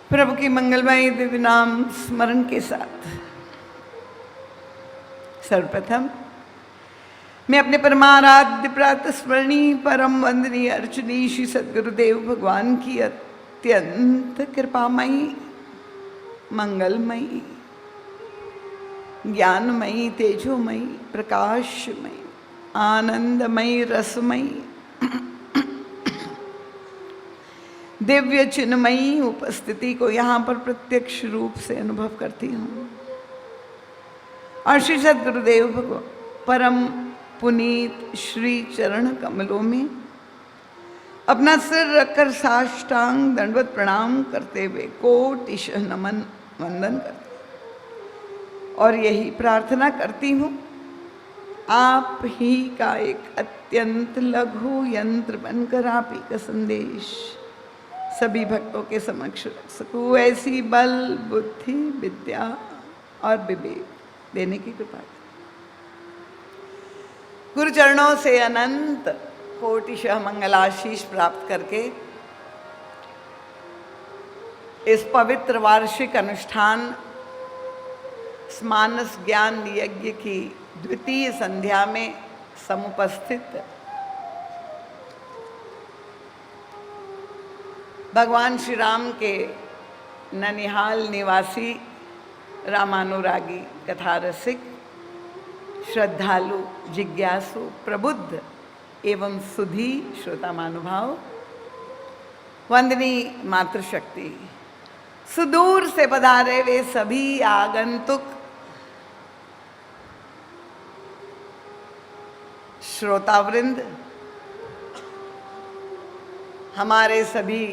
प्रभु की मंगलमयी दिव्य नाम स्मरण के साथ सर्वप्रथम मैं अपने परमाराध्य प्रातः स्मरणीय परम वंदनीय अर्चनीय श्री सद्गुरुदेव भगवान की अत्यंत कृपामयी, मंगलमयी, ज्ञानमयी, तेजोमयी, प्रकाशमयी, आनंदमयी, रसमयी, दिव्य चिन्मयी उपस्थिति को यहाँ पर प्रत्यक्ष रूप से अनुभव करती हूँ। और श्री सद्गुरुदेव भगवान परम पुनीत श्री चरण कमलों में अपना सिर रखकर साष्टांग दंडवत प्रणाम करते हुए कोटिशः नमन वंदन करती और यही प्रार्थना करती हूँ, आप ही का एक अत्यंत लघु यंत्र बनकर आप ही का संदेश सभी भक्तों के समक्ष रख सकूँ। ऐसी बल, बुद्धि, विद्या और विवेक देने की कृपा करें। गुरु चरणों से अनंत कोटिशः मंगलाशीष प्राप्त करके इस पवित्र वार्षिक अनुष्ठान मानस ज्ञान यज्ञ की द्वितीय संध्या में समुपस्थित भगवान श्री राम के ननिहाल निवासी रामानुरागी कथा रसिक श्रद्धालु जिज्ञासु प्रबुद्ध एवं सुधी श्रोता महानुभाव, वंदनीय मातृशक्ति, सुदूर से पधारे वे सभी आगंतुक श्रोतावृंद, हमारे सभी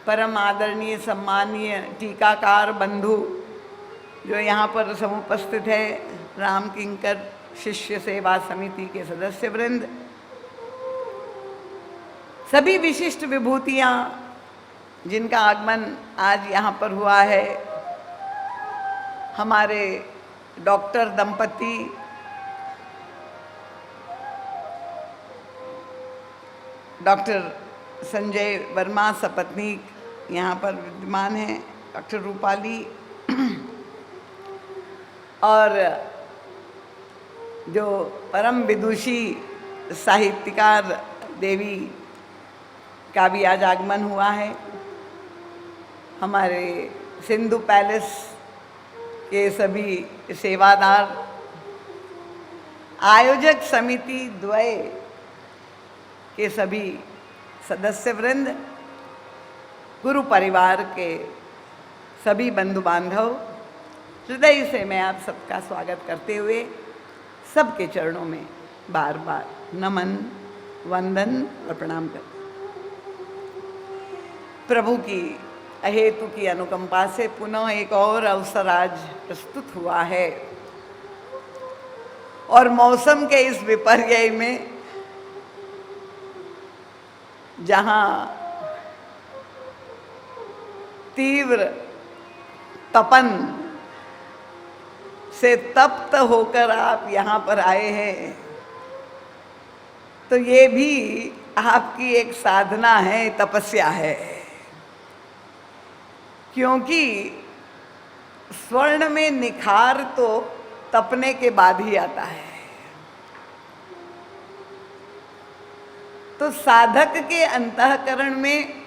परम आदरणीय सम्मानीय टीकाकार बंधु जो यहाँ पर समुपस्थित है, राम किंकर शिष्य सेवा समिति के सदस्य वृंद, सभी विशिष्ट विभूतियाँ जिनका आगमन आज यहाँ पर हुआ है, हमारे डॉक्टर दंपति, डॉक्टर संजय वर्मा सपत्नीक यहाँ पर विद्यमान हैं, डॉक्टर रूपाली और जो परम विदुषी साहित्यकार देवी का भी आज आगमन हुआ है, हमारे सिंधु पैलेस के सभी सेवादार, आयोजक समिति द्वय के सभी सदस्य वृंद, गुरु परिवार के सभी बंधु बांधव, हृदय से मैं आप सबका स्वागत करते हुए सबके चरणों में बार बार नमन, वंदन और प्रणाम करता। प्रभु की अहेतु की अनुकंपा से पुनः एक और अवसर आज प्रस्तुत हुआ है और मौसम के इस विपर्यय में जहाँ तीव्र तपन से तप्त होकर आप यहाँ पर आए हैं, तो ये भी आपकी एक साधना है, तपस्या है, क्योंकि स्वर्ण में निखार तो तपने के बाद ही आता है। तो साधक के अंतःकरण में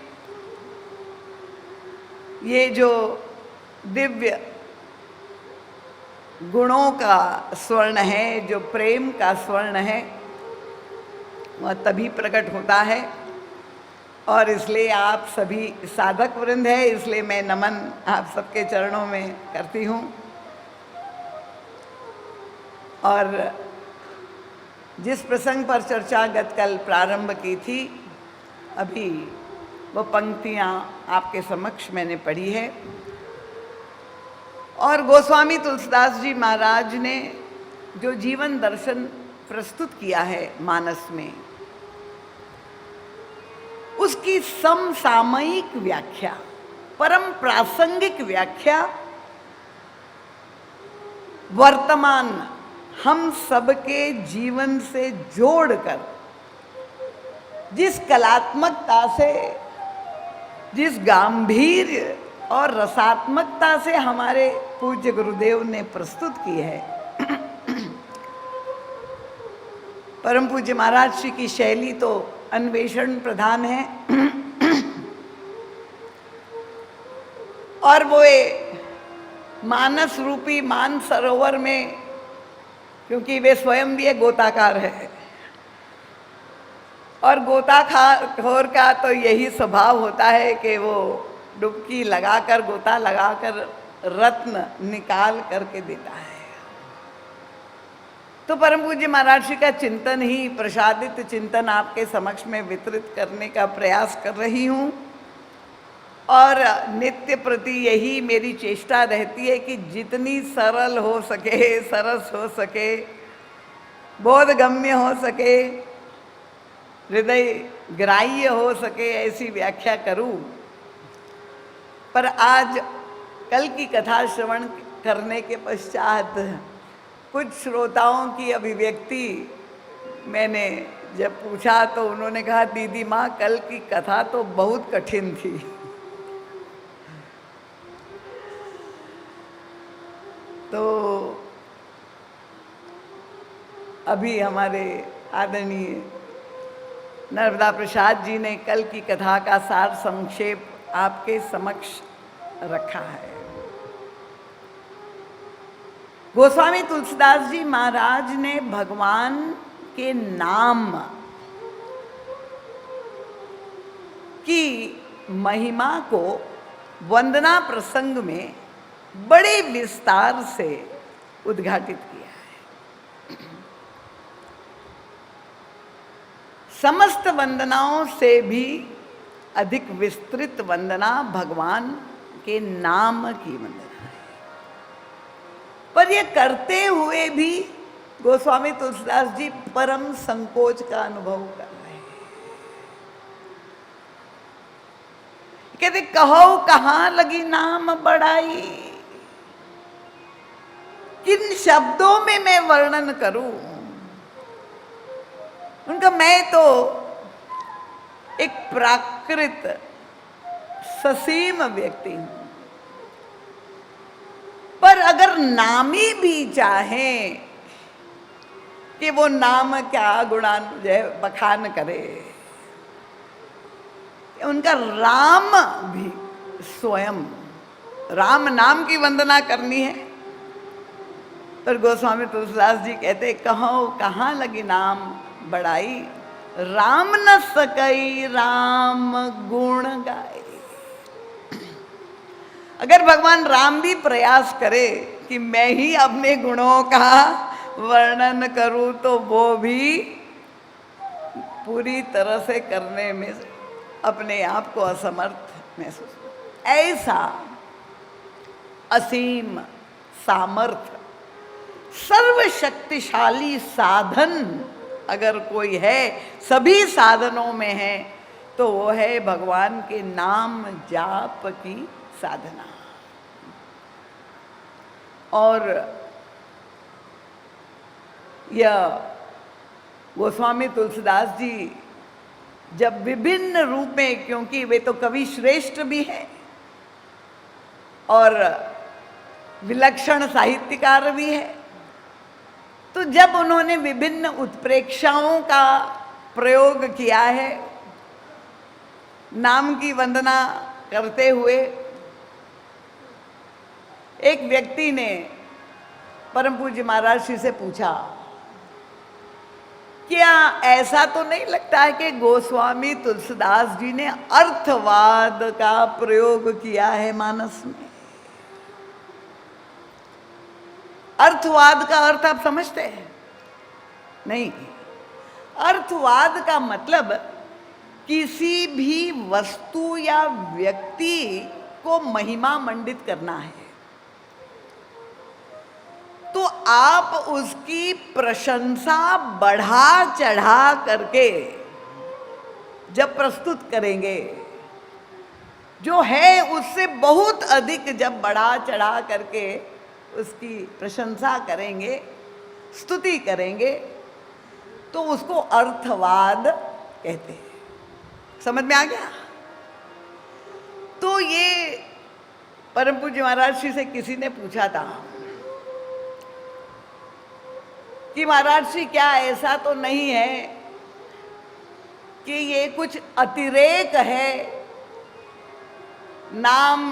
ये जो दिव्य गुणों का स्वर्ण है, जो प्रेम का स्वर्ण है, वह तभी प्रकट होता है। और इसलिए आप सभी साधक वृंद है, इसलिए मैं नमन आप सबके चरणों में करती हूँ। और जिस प्रसंग पर चर्चा गत कल प्रारंभ की थी, अभी वो पंक्तियाँ आपके समक्ष मैंने पढ़ी है। और गोस्वामी तुलसीदास जी महाराज ने जो जीवन दर्शन प्रस्तुत किया है मानस में, उसकी समसामयिक व्याख्या, परम प्रासंगिक व्याख्या वर्तमान हम सबके जीवन से जोड़कर जिस कलात्मकता से जिस गांधीर्य और रसात्मकता से हमारे पूज्य गुरुदेव ने प्रस्तुत की है, परम पूज्य महाराज श्री की शैली तो अन्वेषण प्रधान है। और वो मानस रूपी मान सरोवर में, क्योंकि वे स्वयं भी एक गोताकार है, और गोताखोर का तो यही स्वभाव होता है कि वो डुबकी लगाकर, गोता लगाकर रत्न निकाल करके देता है। तो परम पूज्य महाराज श्री का चिंतन ही, प्रसादित चिंतन आपके समक्ष में वितरित करने का प्रयास कर रही हूँ। और नित्य प्रति यही मेरी चेष्टा रहती है कि जितनी सरल हो सके, सरस हो सके, बोधगम्य हो सके, हृदय ग्राह्य हो सके, ऐसी व्याख्या करूं। पर आज कल की कथा श्रवण करने के पश्चात कुछ श्रोताओं की अभिव्यक्ति मैंने जब पूछा तो उन्होंने कहा, दीदी माँ कल की कथा तो बहुत कठिन थी। तो अभी हमारे आदरणीय नर्मदा प्रसाद जी ने कल की कथा का सार संक्षेप आपके समक्ष रखा है। गोस्वामी तुलसीदास जी महाराज ने भगवान के नाम की महिमा को वंदना प्रसंग में बड़े विस्तार से उद्घाटित किया है। समस्त वंदनाओं से भी अधिक विस्तृत वंदना भगवान के नाम की वंदना है। पर यह करते हुए भी गोस्वामी तुलसीदास जी परम संकोच का अनुभव कर रहे हैं। कहते, कहो कहाँ लगी नाम बड़ाई, किन शब्दों में मैं वर्णन करूं। उनका मैं तो एक प्राकृत ससीम व्यक्ति हूं, पर अगर नामी भी चाहें कि वो नाम क्या गुणान बखान करे, उनका राम भी स्वयं राम नाम की वंदना करनी है। पर गोस्वामी तुलसीदास जी कहते, कहो कहाँ लगी नाम बड़ाई, राम न सकई राम गुण गाए। अगर भगवान राम भी प्रयास करे कि मैं ही अपने गुणों का वर्णन करूं, तो वो भी पूरी तरह से करने में अपने आप को असमर्थ महसूस। ऐसा असीम सामर्थ्य, सर्वशक्तिशाली साधन अगर कोई है, सभी साधनों में है, तो वो है भगवान के नाम जाप की साधना। और यह गोस्वामी तुलसीदास जी जब विभिन्न रूप में, क्योंकि वे तो कवि श्रेष्ठ भी हैं और विलक्षण साहित्यकार भी है, तो जब उन्होंने विभिन्न उत्प्रेक्षाओं का प्रयोग किया है नाम की वंदना करते हुए, एक व्यक्ति ने परम पूज्य महाराज श्री से पूछा, क्या ऐसा तो नहीं लगता है कि गोस्वामी तुलसीदास जी ने अर्थवाद का प्रयोग किया है मानस में? अर्थवाद का अर्थ आप समझते हैं? नहीं। अर्थवाद का मतलब किसी भी वस्तु या व्यक्ति को महिमा मंडित करना है, तो आप उसकी प्रशंसा बढ़ा चढ़ा करके जब प्रस्तुत करेंगे, जो है उससे बहुत अधिक जब बढ़ा चढ़ा करके उसकी प्रशंसा करेंगे, स्तुति करेंगे, तो उसको अर्थवाद कहते हैं। समझ में आ गया? तो ये परम पूज्य महाराज श्री से किसी ने पूछा था कि महाराज श्री क्या ऐसा तो नहीं है कि ये कुछ अतिरेक है, नाम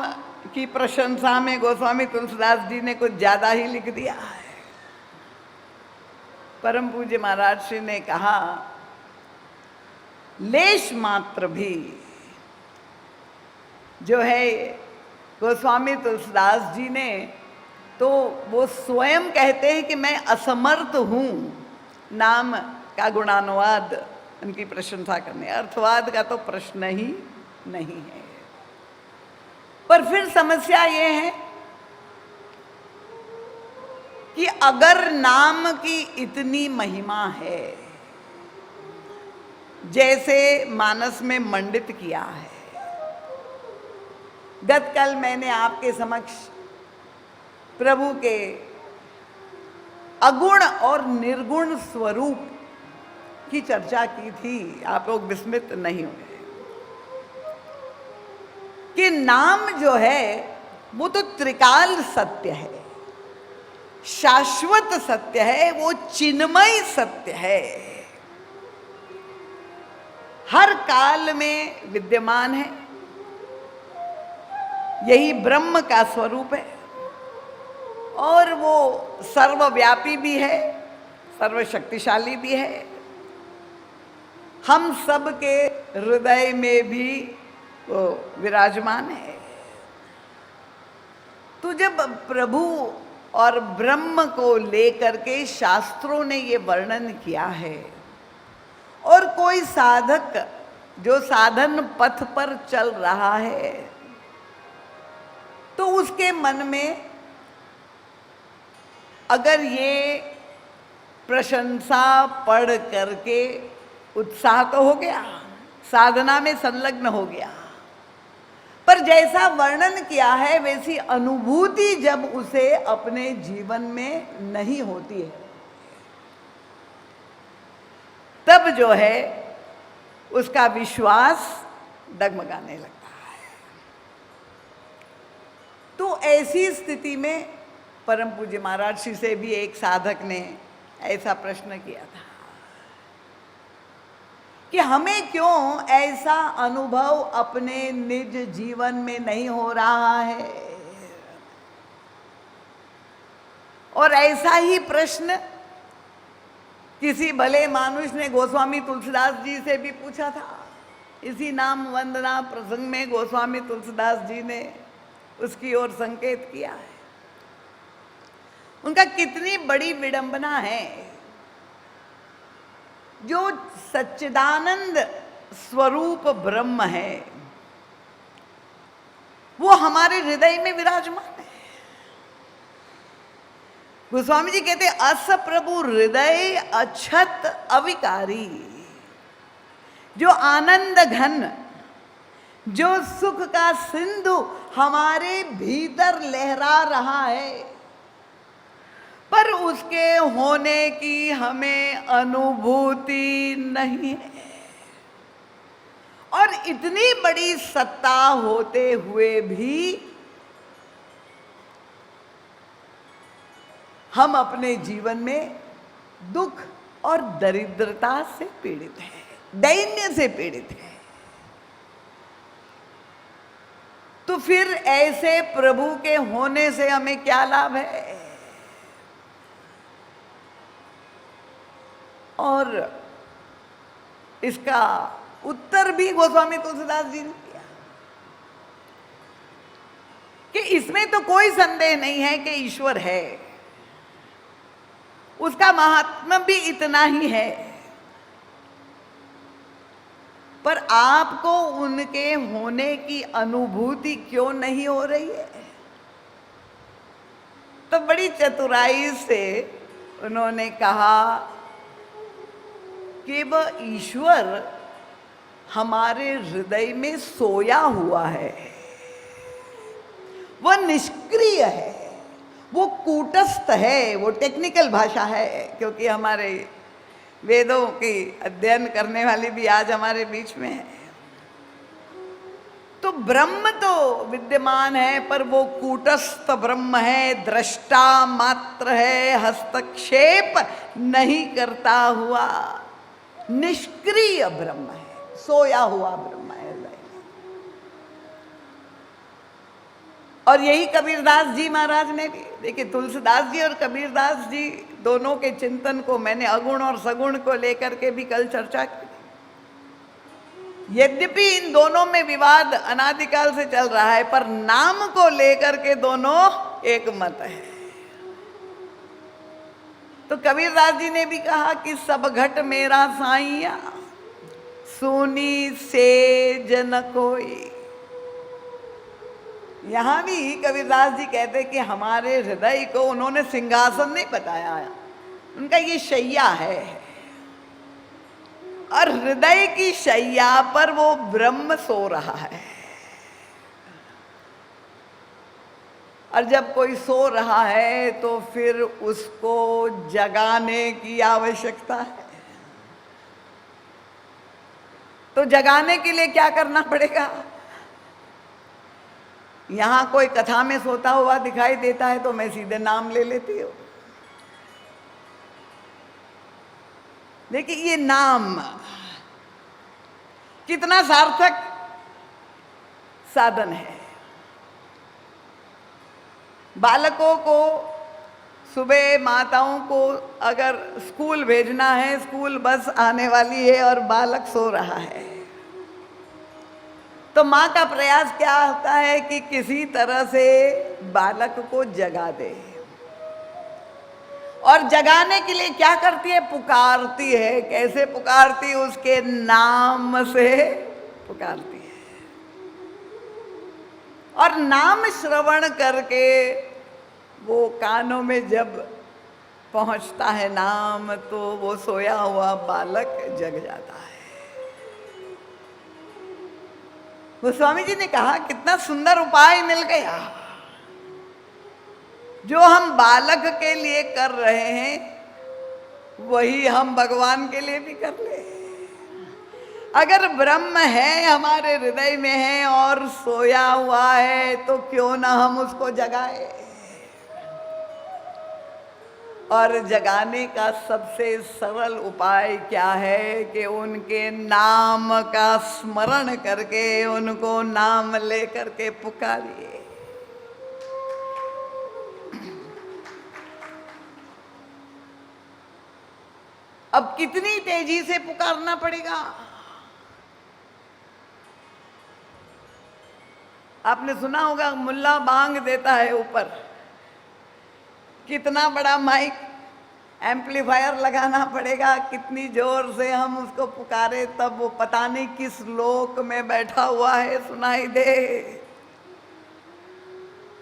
की प्रशंसा में गोस्वामी तुलसीदास जी ने कुछ ज्यादा ही लिख दिया है। परम पूज्य महाराज श्री ने कहा, लेश मात्र भी जो है गोस्वामी तुलसीदास जी ने, तो वो स्वयं कहते हैं कि मैं असमर्थ हूँ नाम का गुणानुवाद उनकी प्रशंसा करने, अर्थवाद का तो प्रश्न ही नहीं है। पर फिर समस्या ये है कि अगर नाम की इतनी महिमा है, जैसे मानस में मंडित किया है, गतकल मैंने आपके समक्ष प्रभु के अगुण और निर्गुण स्वरूप की चर्चा की थी, आप लोग विस्मित नहीं हुए कि नाम जो है वो तो त्रिकाल सत्य है, शाश्वत सत्य है, वो चिन्मय सत्य है, हर काल में विद्यमान है, यही ब्रह्म का स्वरूप है और वो सर्वव्यापी भी है, सर्वशक्तिशाली भी है, हम सब के हृदय में भी वो विराजमान है। तो जब प्रभु और ब्रह्म को लेकर के शास्त्रों ने ये वर्णन किया है और कोई साधक जो साधन पथ पर चल रहा है तो उसके मन में अगर ये प्रशंसा पढ़ करके उत्साह तो हो गया, साधना में संलग्न हो गया, पर जैसा वर्णन किया है वैसी अनुभूति जब उसे अपने जीवन में नहीं होती है, तब जो है उसका विश्वास डगमगाने लगता है। तो ऐसी स्थिति में परम पूज्य महाराज श्री से भी एक साधक ने ऐसा प्रश्न किया था कि हमें क्यों ऐसा अनुभव अपने निज जीवन में नहीं हो रहा है। और ऐसा ही प्रश्न किसी भले मानुष ने गोस्वामी तुलसीदास जी से भी पूछा था। इसी नाम वंदना प्रसंग में गोस्वामी तुलसीदास जी ने उसकी ओर संकेत किया है। उनका कितनी बड़ी विडंबना है, जो सच्चिदानंद स्वरूप ब्रह्म है वो हमारे हृदय में विराजमान है। गोस्वामी जी कहते अस प्रभु हृदय अछत अविकारी, जो आनंद घन, जो सुख का सिंधु हमारे भीतर लहरा रहा है, पर उसके होने की हमें अनुभूति नहीं है। और इतनी बड़ी सत्ता होते हुए भी हम अपने जीवन में दुख और दरिद्रता से पीड़ित हैं, दैन्य से पीड़ित हैं। तो फिर ऐसे प्रभु के होने से हमें क्या लाभ है? और इसका उत्तर भी गोस्वामी तुलसीदास जी ने दिया कि इसमें तो कोई संदेह नहीं है कि ईश्वर है, उसका महात्म्य भी इतना ही है, पर आपको उनके होने की अनुभूति क्यों नहीं हो रही है? तो बड़ी चतुराई से उन्होंने कहा कि वह ईश्वर हमारे हृदय में सोया हुआ है, वह निष्क्रिय है, वो कूटस्थ है। वो टेक्निकल भाषा है, क्योंकि हमारे वेदों की अध्ययन करने वाली भी आज हमारे बीच में है। तो ब्रह्म तो विद्यमान है, पर वो कूटस्थ ब्रह्म है, दृष्टा मात्र है, हस्तक्षेप नहीं करता हुआ निष्क्रिय ब्रह्म है, सोया हुआ ब्रह्म है। और यही कबीरदास जी महाराज ने भी, देखिए तुलसीदास जी और कबीरदास जी दोनों के चिंतन को मैंने अगुण और सगुण को लेकर के भी कल चर्चा की। यद्यपि इन दोनों में विवाद अनादिकाल से चल रहा है, पर नाम को लेकर के दोनों एक मत है। तो कबीरदास जी ने भी कहा कि सब घट मेरा साईया, सुनी सेज न कोई। यहां भी कबीरदास जी कहते कि हमारे हृदय को उन्होंने सिंहासन नहीं बताया, उनका ये शैया है, और हृदय की शैया पर वो ब्रह्म सो रहा है। और जब कोई सो रहा है तो फिर उसको जगाने की आवश्यकता है। तो जगाने के लिए क्या करना पड़ेगा? यहां कोई कथा में सोता हुआ दिखाई देता है तो मैं सीधे नाम ले लेती हूं। देखिए ये नाम कितना सार्थक साधन है। बालकों को सुबह माताओं को अगर स्कूल भेजना है, स्कूल बस आने वाली है और बालक सो रहा है, तो माँ का प्रयास क्या होता है कि किसी तरह से बालक को जगा दे। और जगाने के लिए क्या करती है? पुकारती है। कैसे पुकारती है? उसके नाम से पुकारती है। और नाम श्रवण करके वो कानों में जब पहुंचता है नाम, तो वो सोया हुआ बालक जग जाता है। गोस्वामी जी ने कहा कितना सुंदर उपाय मिल गया। जो हम बालक के लिए कर रहे हैं वही हम भगवान के लिए भी कर ले। अगर ब्रह्म है हमारे हृदय में है और सोया हुआ है, तो क्यों ना हम उसको जगाए। और जगाने का सबसे सरल उपाय क्या है कि उनके नाम का स्मरण करके उनको नाम लेकर के पुकारिए। अब कितनी तेजी से पुकारना पड़ेगा? आपने सुना होगा मुल्ला बांग देता है ऊपर, कितना बड़ा माइक एम्पलीफायर लगाना पड़ेगा, कितनी जोर से हम उसको पुकारे तब वो पता नहीं किस लोक में बैठा हुआ है सुनाई दे।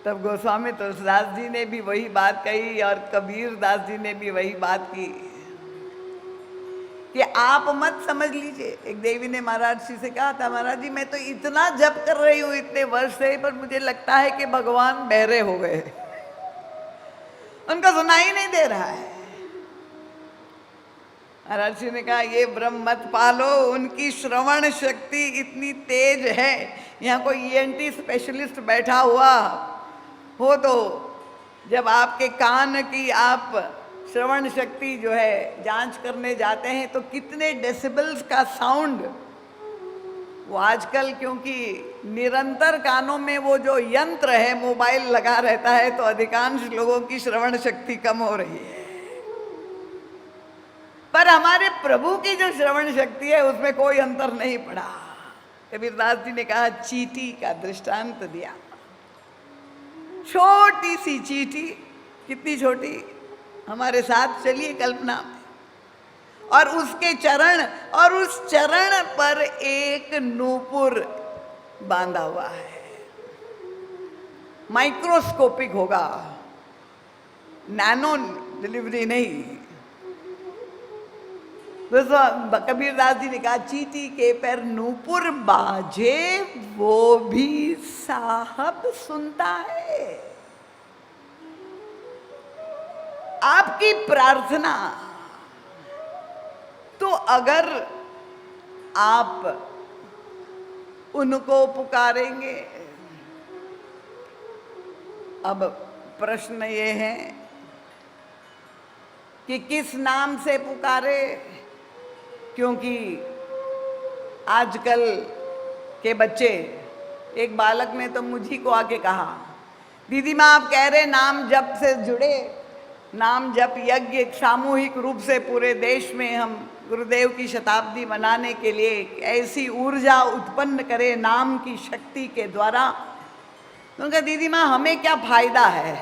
तब गोस्वामी तुलसीदास जी ने भी वही बात कही और कबीर दास जी ने भी वही बात की कि आप मत समझ लीजिए। एक देवी ने महाराज जी से कहा था, महाराज जी मैं तो इतना जप कर रही हूँ इतने वर्ष से, पर मुझे लगता है कि भगवान बहरे हो गए, उनको सुनाई नहीं दे रहा है। महाराज जी ने कहा ये ब्रह्म मत पालो, उनकी श्रवण शक्ति इतनी तेज है। यहाँ कोई ईएनटी स्पेशलिस्ट बैठा हुआ हो तो जब आपके कान की आप श्रवण शक्ति जो है जांच करने जाते हैं तो कितने डेसिबल्स का साउंड वो आजकल, क्योंकि निरंतर कानों में वो जो यंत्र है मोबाइल लगा रहता है, तो अधिकांश लोगों की श्रवण शक्ति कम हो रही है। पर हमारे प्रभु की जो श्रवण शक्ति है उसमें कोई अंतर नहीं पड़ा। कबीरदास जी ने कहा, चींटी का दृष्टांत दिया। छोटी सी चींटी, कितनी छोटी, हमारे साथ चलिए कल्पना में, और उसके चरण, और उस चरण पर एक नूपुर बांधा हुआ है। माइक्रोस्कोपिक होगा, नैनो डिलीवरी नहीं। कबीरदास जी ने कहा, चींटी के पैर नूपुर बाजे वो भी साहब सुनता है। आपकी प्रार्थना तो अगर आप उनको पुकारेंगे। अब प्रश्न ये है कि किस नाम से पुकारे, क्योंकि आजकल के बच्चे, एक बालक ने तो मुझी को आके कहा, दीदी माँ आप कह रहे नाम जप से जुड़े, नाम जप यज्ञ एक सामूहिक रूप से पूरे देश में हम गुरुदेव की शताब्दी मनाने के लिए ऐसी ऊर्जा उत्पन्न करें नाम की शक्ति के द्वारा। तो उनका दीदी माँ हमें क्या फायदा है।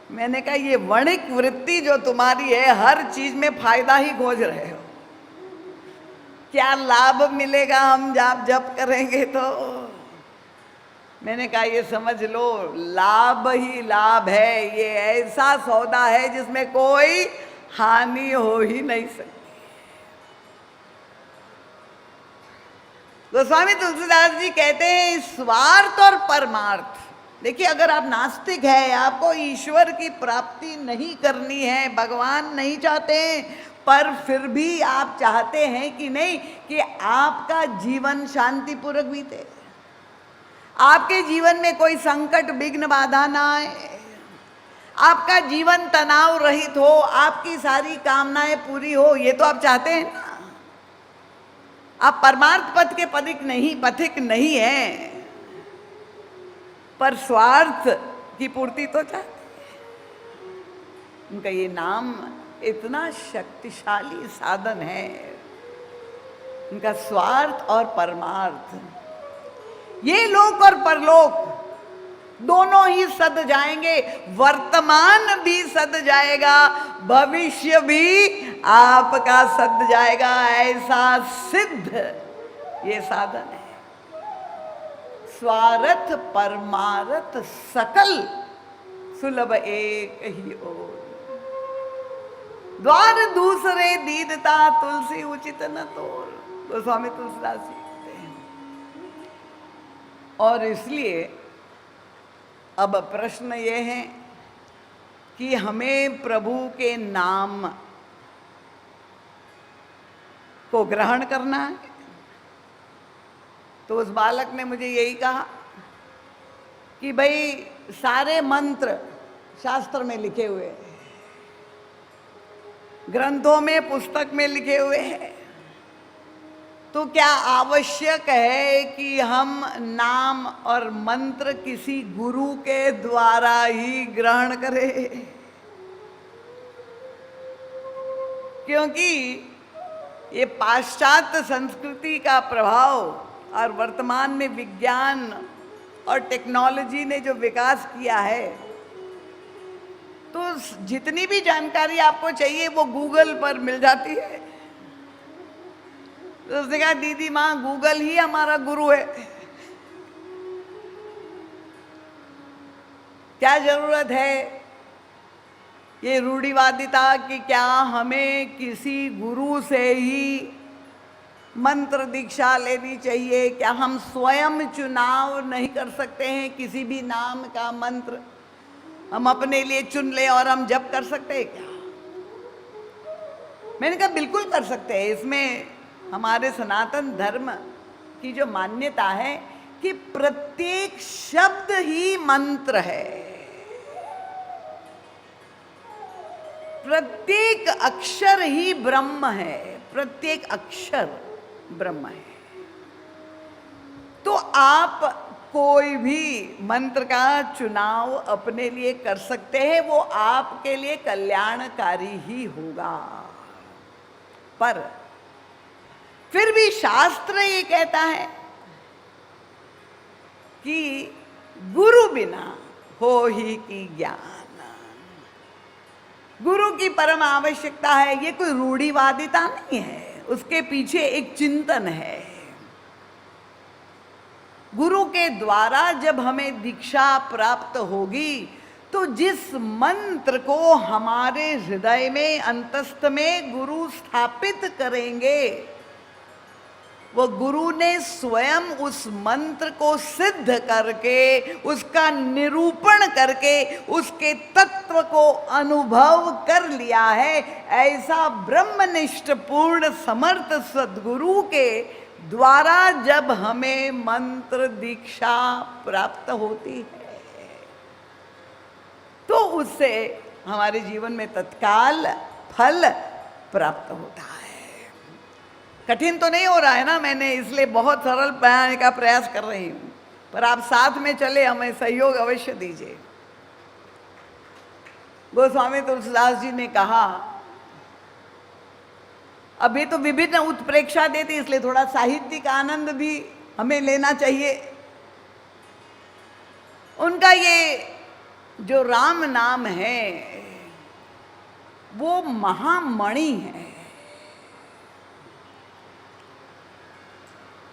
मैंने कहा ये वणिक वृत्ति जो तुम्हारी है, हर चीज में फायदा ही खोज रहे हो। क्या लाभ मिलेगा हम जप करेंगे तो? मैंने कहा ये समझ लो लाभ ही लाभ है, ये ऐसा सौदा है जिसमें कोई हानि हो ही नहीं सकती। गोस्वामी तुलसीदास जी कहते हैं स्वार्थ और परमार्थ। देखिए अगर आप नास्तिक हैं, आपको ईश्वर की प्राप्ति नहीं करनी है, भगवान नहीं चाहते हैं, पर फिर भी आप चाहते हैं कि नहीं कि आपका जीवन शांतिपूर्वक बीते, आपके जीवन में कोई संकट विघ्न बाधा ना आए, आपका जीवन तनाव रहित हो, आपकी सारी कामनाएं पूरी हो, ये तो आप चाहते हैं ना। आप परमार्थ पथ के पथिक नहीं हैं, पर स्वार्थ की पूर्ति तो चाहते हैं। उनका ये नाम इतना शक्तिशाली साधन है, उनका स्वार्थ और परमार्थ, ये लोक और परलोक दोनों ही सद जाएंगे, वर्तमान भी सद जाएगा, भविष्य भी आपका सद जाएगा, ऐसा सिद्ध ये साधन है। स्वार्थ परमार्थ सकल सुलभ एक ही ओर, द्वार दूसरे दीदता तुलसी उचित न तोर। गोस्वामी तुलसीदास जी कहते हैं। और इसलिए अब प्रश्न ये है कि हमें प्रभु के नाम को ग्रहण करना है। तो उस बालक ने मुझे यही कहा कि भाई सारे मंत्र शास्त्र में लिखे हुए हैं, ग्रंथों में पुस्तक में लिखे हुए हैं, तो क्या आवश्यक है कि हम नाम और मंत्र किसी गुरु के द्वारा ही ग्रहण करें? क्योंकि ये पाश्चात्य संस्कृति का प्रभाव और वर्तमान में विज्ञान और टेक्नोलॉजी ने जो विकास किया है, तो जितनी भी जानकारी आपको चाहिए वो गूगल पर मिल जाती है। तो उसने कहा दीदी माँ गूगल ही हमारा गुरु है, क्या जरूरत है ये रूढ़िवादिता कि क्या हमें किसी गुरु से ही मंत्र दीक्षा लेनी चाहिए? क्या हम स्वयं चुनाव नहीं कर सकते हैं किसी भी नाम का मंत्र हम अपने लिए चुन ले और हम जप कर सकते हैं क्या? मैंने कहा बिल्कुल कर सकते हैं। इसमें हमारे सनातन धर्म की जो मान्यता है कि प्रत्येक शब्द ही मंत्र है, प्रत्येक अक्षर ही ब्रह्म है, प्रत्येक अक्षर ब्रह्म है। तो आप कोई भी मंत्र का चुनाव अपने लिए कर सकते हैं, वो आपके लिए कल्याणकारी ही होगा। पर फिर भी शास्त्र ये कहता है कि गुरु बिना हो ही की ज्ञान, गुरु की परम आवश्यकता है। ये कोई रूढ़िवादिता नहीं है, उसके पीछे एक चिंतन है। गुरु के द्वारा जब हमें दीक्षा प्राप्त होगी तो जिस मंत्र को हमारे हृदय में अंतस्थ में गुरु स्थापित करेंगे, वो गुरु ने स्वयं उस मंत्र को सिद्ध करके, उसका निरूपण करके, उसके तत्व को अनुभव कर लिया है। ऐसा ब्रह्मनिष्ठ पूर्ण समर्थ सद्गुरु के द्वारा जब हमें मंत्र दीक्षा प्राप्त होती है तो उससे हमारे जीवन में तत्काल फल प्राप्त होता है। कठिन तो नहीं हो रहा है ना, मैंने इसलिए बहुत सरल बनाने का प्रयास कर रही हूँ, पर आप साथ में चले, हमें सहयोग अवश्य दीजिए। गोस्वामी तुलसीदास जी ने कहा, अभी तो विभिन्न उत्प्रेक्षा देती, इसलिए थोड़ा साहित्यिक आनंद भी हमें लेना चाहिए। उनका ये जो राम नाम है वो महामणि है,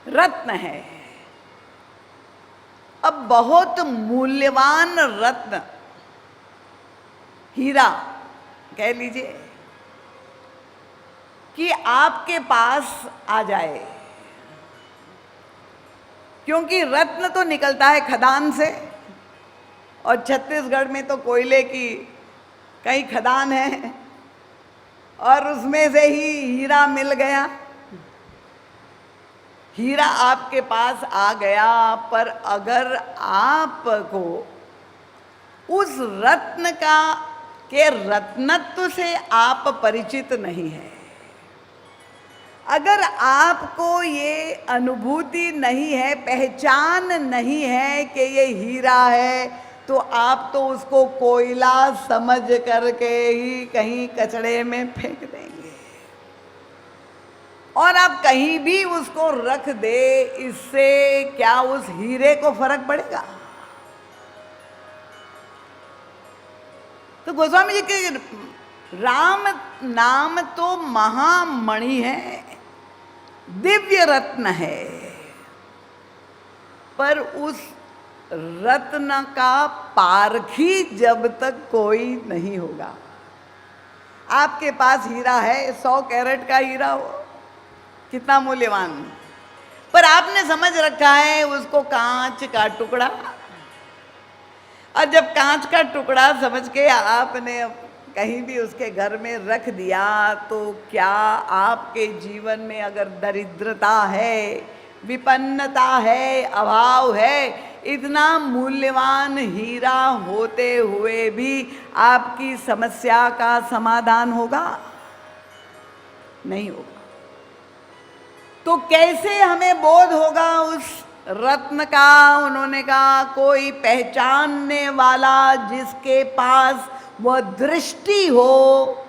रत्न है। अब बहुत मूल्यवान रत्न, हीरा कह लीजिए, कि आपके पास आ जाए, क्योंकि रत्न तो निकलता है खदान से, और छत्तीसगढ़ में तो कोयले की कई खदान है, और उसमें से ही हीरा मिल गया। हीरा आपके पास आ गया, पर अगर आपको उस रत्न के रत्नत्व से आप परिचित नहीं है, अगर आपको ये अनुभूति नहीं है, पहचान नहीं है कि ये हीरा है, तो आप तो उसको कोयला समझ करके ही कहीं कचड़े में फेंक देंगे, और आप कहीं भी उसको रख दे, इससे क्या उस हीरे को फर्क पड़ेगा? तो गोस्वामी जी के राम नाम तो महामणि है, दिव्य रत्न है, पर उस रत्न का पारखी जब तक कोई नहीं होगा। आपके पास हीरा है, 100 कैरेट का हीरा हो, कितना मूल्यवान, पर आपने समझ रखा है उसको कांच का टुकड़ा, और जब कांच का टुकड़ा समझ के आपने कहीं भी उसके घर में रख दिया, तो क्या आपके जीवन में अगर दरिद्रता है, विपन्नता है, अभाव है, इतना मूल्यवान हीरा होते हुए भी आपकी समस्या का समाधान होगा? नहीं होगा। तो कैसे हमें बोध होगा उस रत्न का? उन्होंने कहा, कोई पहचानने वाला जिसके पास वह दृष्टि हो,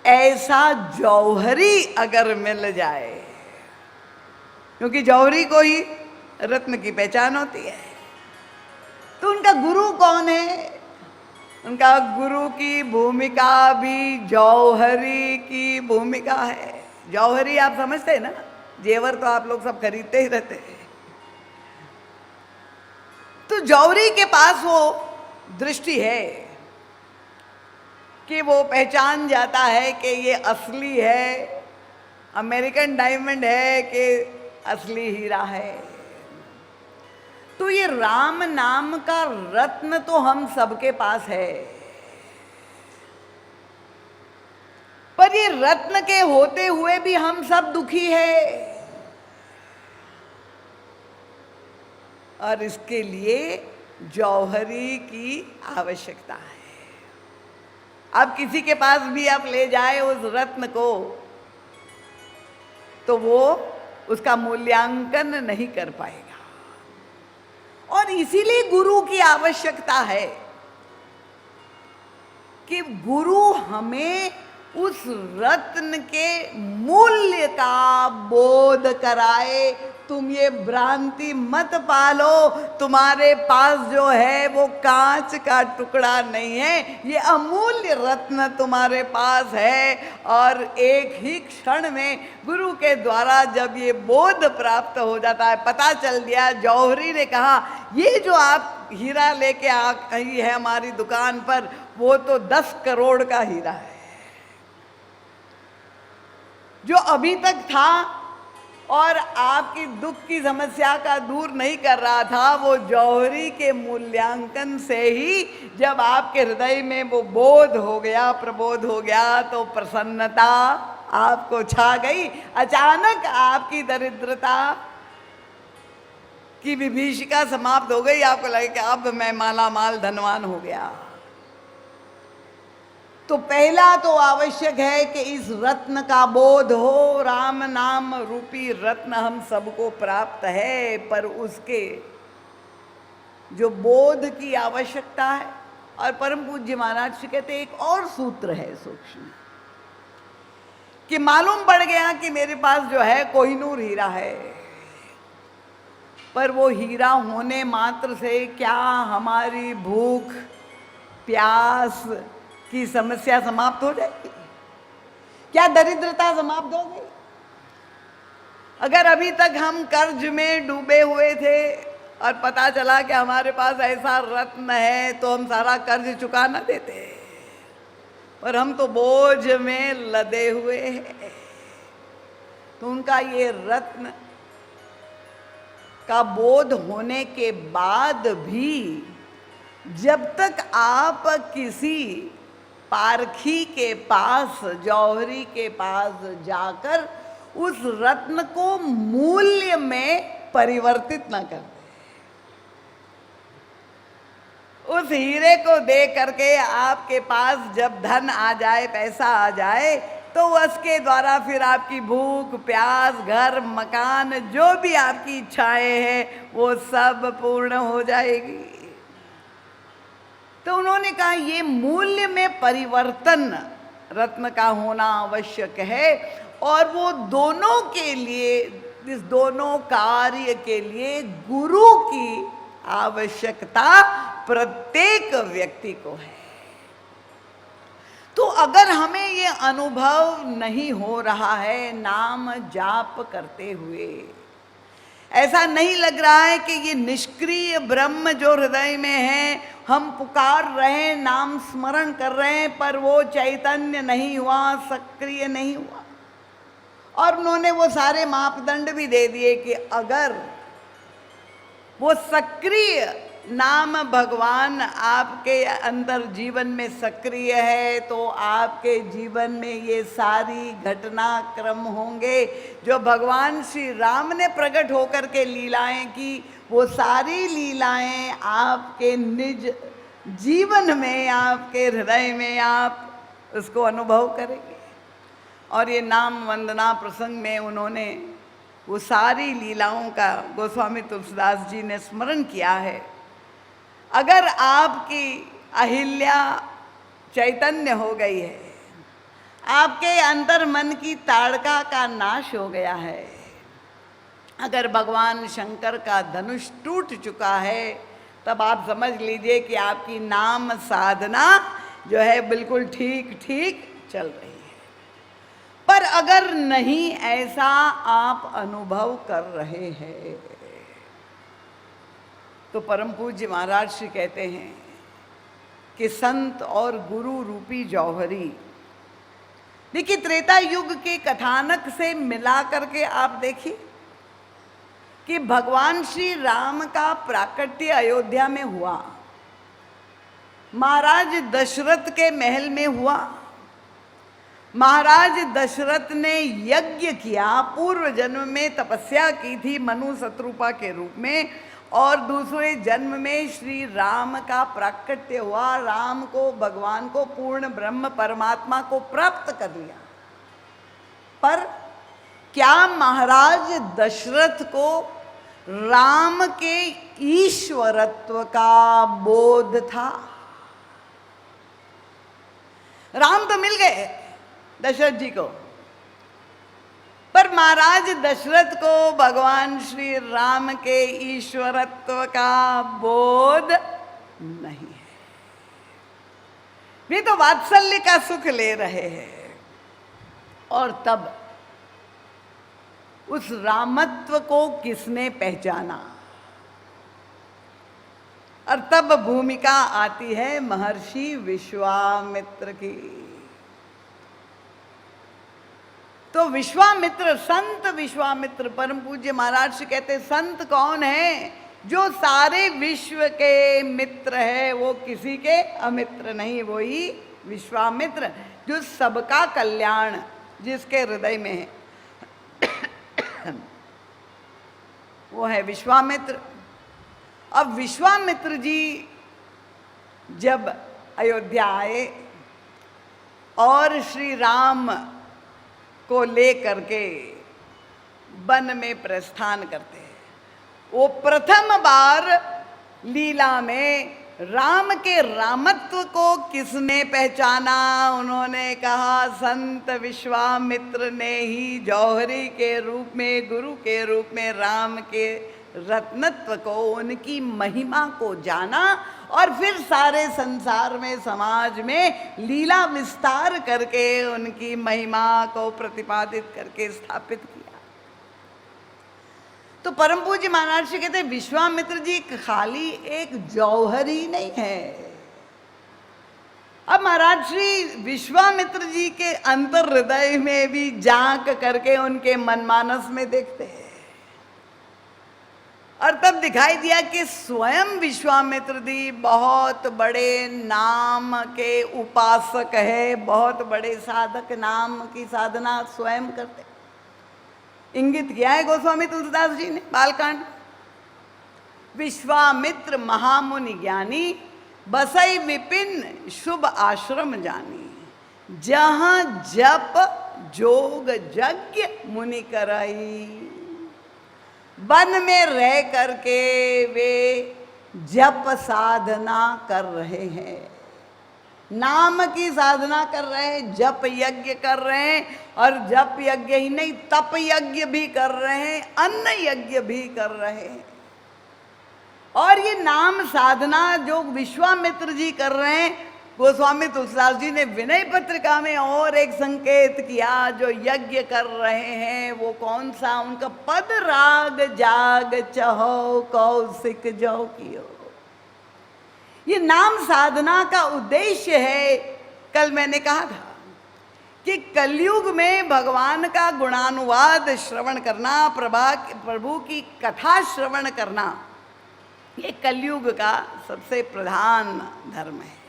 ऐसा जौहरी अगर मिल जाए, क्योंकि जौहरी को ही रत्न की पहचान होती है। तो उनका गुरु कौन है? उनका गुरु की भूमिका भी जौहरी की भूमिका है। जौहरी आप समझते हैं ना, जेवर तो आप लोग सब खरीदते ही रहते हैं। तो जौहरी के पास वो दृष्टि है कि वो पहचान जाता है कि ये असली है, अमेरिकन डायमंड है कि असली हीरा है। तो ये राम नाम का रत्न तो हम सबके पास है, पर ये रत्न के होते हुए भी हम सब दुखी है, और इसके लिए जौहरी की आवश्यकता है। अब किसी के पास भी आप ले जाए उस रत्न को, तो वो उसका मूल्यांकन नहीं कर पाएगा, और इसीलिए गुरु की आवश्यकता है कि गुरु हमें उस रत्न के मूल्य का बोध कराए। तुम ये भ्रांति मत पालो, तुम्हारे पास जो है वो कांच का टुकड़ा नहीं है, ये अमूल्य रत्न तुम्हारे पास है। और एक ही क्षण में गुरु के द्वारा जब ये बोध प्राप्त हो जाता है, पता चल दिया, जौहरी ने कहा, ये जो आप हीरा लेके आई है हमारी दुकान पर, वो तो 10 करोड़ का हीरा है। जो अभी तक था और आपकी दुख की समस्या का दूर नहीं कर रहा था, वो जौहरी के मूल्यांकन से ही जब आपके हृदय में वो बोध हो गया, प्रबोध हो गया, तो प्रसन्नता आपको छा गई, अचानक आपकी दरिद्रता की विभीषिका समाप्त हो गई, आपको लगे कि अब मैं माला माल धनवान हो गया। तो पहला तो आवश्यक है कि इस रत्न का बोध हो। राम नाम रूपी रत्न हम सबको प्राप्त है, पर उसके जो बोध की आवश्यकता है। और परम पूज्य महाराज जी कहते एक और सूत्र है सूक्ष्म, कि मालूम पड़ गया कि मेरे पास जो है कोहिनूर हीरा है, पर वो हीरा होने मात्र से क्या हमारी भूख प्यास की समस्या समाप्त हो जाएगी? क्या दरिद्रता समाप्त हो गई? अगर अभी तक हम कर्ज में डूबे हुए थे और पता चला कि हमारे पास ऐसा रत्न है तो हम सारा कर्ज चुका न देते, पर हम तो बोझ में लदे हुए हैं। तो उनका ये रत्न का बोध होने के बाद भी जब तक आप किसी पारखी के पास, जौहरी के पास जाकर उस रत्न को मूल्य में परिवर्तित न कर दे, उस हीरे को दे करके आपके पास जब धन आ जाए, पैसा आ जाए, तो उसके द्वारा फिर आपकी भूख प्यास, घर मकान, जो भी आपकी इच्छाएं हैं वो सब पूर्ण हो जाएगी। तो उन्होंने कहा ये मूल्य में परिवर्तन रत्न का होना आवश्यक है, और वो दोनों के लिए, इस दोनों कार्य के लिए गुरु की आवश्यकता प्रत्येक व्यक्ति को है। तो अगर हमें ये अनुभव नहीं हो रहा है नाम जाप करते हुए, ऐसा नहीं लग रहा है कि ये निष्क्रिय ब्रह्म जो हृदय में है, हम पुकार रहे हैं, नाम स्मरण कर रहे हैं, पर वो चैतन्य नहीं हुआ, सक्रिय नहीं हुआ। और उन्होंने वो सारे मापदंड भी दे दिए कि अगर वो सक्रिय नाम भगवान आपके अंदर जीवन में सक्रिय है, तो आपके जीवन में ये सारी घटनाक्रम होंगे जो भगवान श्री राम ने प्रकट होकर के लीलाएं की, वो सारी लीलाएं आपके निज जीवन में, आपके हृदय में आप उसको अनुभव करेंगे। और ये नाम वंदना प्रसंग में उन्होंने वो सारी लीलाओं का गोस्वामी तुलसीदास जी ने स्मरण किया है। अगर आपकी अहिल्या चैतन्य हो गई है, आपके अंतर मन की ताड़का का नाश हो गया है, अगर भगवान शंकर का धनुष टूट चुका है, तब आप समझ लीजिए कि आपकी नाम साधना जो है बिल्कुल ठीक ठीक चल रही है। पर अगर नहीं ऐसा आप अनुभव कर रहे हैं, तो परम पूज्य महाराज श्री कहते हैं कि संत और गुरु रूपी जौहरी, देखिए त्रेता युग के कथानक से मिला करके आप देखिए कि भगवान श्री राम का प्राकट्य अयोध्या में हुआ, महाराज दशरथ के महल में हुआ। महाराज दशरथ ने यज्ञ किया, पूर्व जन्म में तपस्या की थी मनु शत्रुपा के रूप में, और दूसरे जन्म में श्री राम का प्राकट्य हुआ, राम को, भगवान को, पूर्ण ब्रह्म परमात्मा को प्राप्त कर लिया। पर क्या महाराज दशरथ को राम के ईश्वरत्व का बोध था? राम तो मिल गए दशरथ जी को, पर महाराज दशरथ को भगवान श्री राम के ईश्वरत्व का बोध नहीं है। वे तो वात्सल्य का सुख ले रहे हैं। और तब उस रामत्व को किसने पहचाना? और तब भूमिका आती है महर्षि विश्वामित्र की। तो विश्वामित्र, संत विश्वामित्र, परम पूज्य महाराज से कहते संत कौन है? जो सारे विश्व के मित्र है, वो किसी के अमित्र नहीं, वही विश्वामित्र जो सबका कल्याण, जिसके हृदय में है वो है विश्वामित्र। अब विश्वामित्र जी जब अयोध्या आए और श्री राम को लेकर के वन में प्रस्थान करते हैं, वो प्रथम बार लीला में राम के रामत्व को किसने पहचाना? उन्होंने कहा संत विश्वामित्र ने ही जौहरी के रूप में, गुरु के रूप में राम के रत्नत्व को, उनकी महिमा को जाना और फिर सारे संसार में, समाज में लीला विस्तार करके उनकी महिमा को प्रतिपादित करके स्थापित किया। तो परम पूज्य महाराज जी कहते हैं विश्वामित्र जी खाली एक जौहरी नहीं है। अब महाराज श्री विश्वामित्र जी के अंतर हृदय में भी झांक करके उनके मनमानस में देखते हैं और तब दिखाई दिया कि स्वयं विश्वामित्र जी बहुत बड़े नाम के उपासक है, बहुत बड़े साधक, नाम की साधना स्वयं करते। इंगित किया है गोस्वामी तुलसीदास जी ने बालकांड। विश्वामित्र महामुनि ज्ञानी, बसई विपिन शुभ आश्रम जानी, जहां जप जोग यज्ञ मुनि कराई। वन में रह करके वे जप साधना कर रहे हैं, नाम की साधना कर रहे हैं, जप यज्ञ कर रहे हैं, और जप यज्ञ ही नहीं तप यज्ञ भी कर रहे हैं, अन्न यज्ञ भी कर रहे हैं। और ये नाम साधना जो विश्वामित्र जी कर रहे हैं, गोस्वामी तुलसीदास जी ने विनय पत्रिका में और एक संकेत किया, जो यज्ञ कर रहे हैं वो कौन सा? उनका पद राग जाग चहो कौशिक जो कियो। ये नाम साधना का उद्देश्य है। कल मैंने कहा था कि कलयुग में भगवान का गुणानुवाद श्रवण करना, प्रभु की कथा श्रवण करना, ये कलयुग का सबसे प्रधान धर्म है।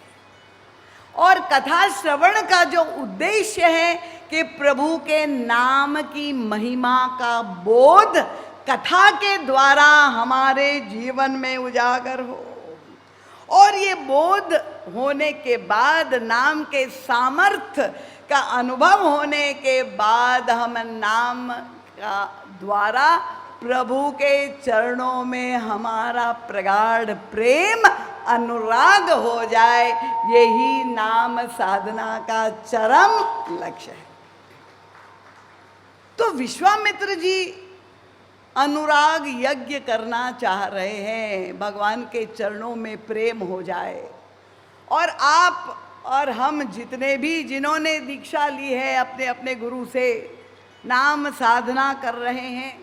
और कथा श्रवण का जो उद्देश्य है कि प्रभु के नाम की महिमा का बोध कथा के द्वारा हमारे जीवन में उजागर हो, और ये बोध होने के बाद, नाम के सामर्थ्य का अनुभव होने के बाद, हम नाम का द्वारा प्रभु के चरणों में हमारा प्रगाढ़ प्रेम अनुराग हो जाए, यही नाम साधना का चरम लक्ष्य है। तो विश्वामित्र जी अनुराग यज्ञ करना चाह रहे हैं, भगवान के चरणों में प्रेम हो जाए। और आप और हम जितने भी जिन्होंने दीक्षा ली है अपने अपने गुरु से, नाम साधना कर रहे हैं,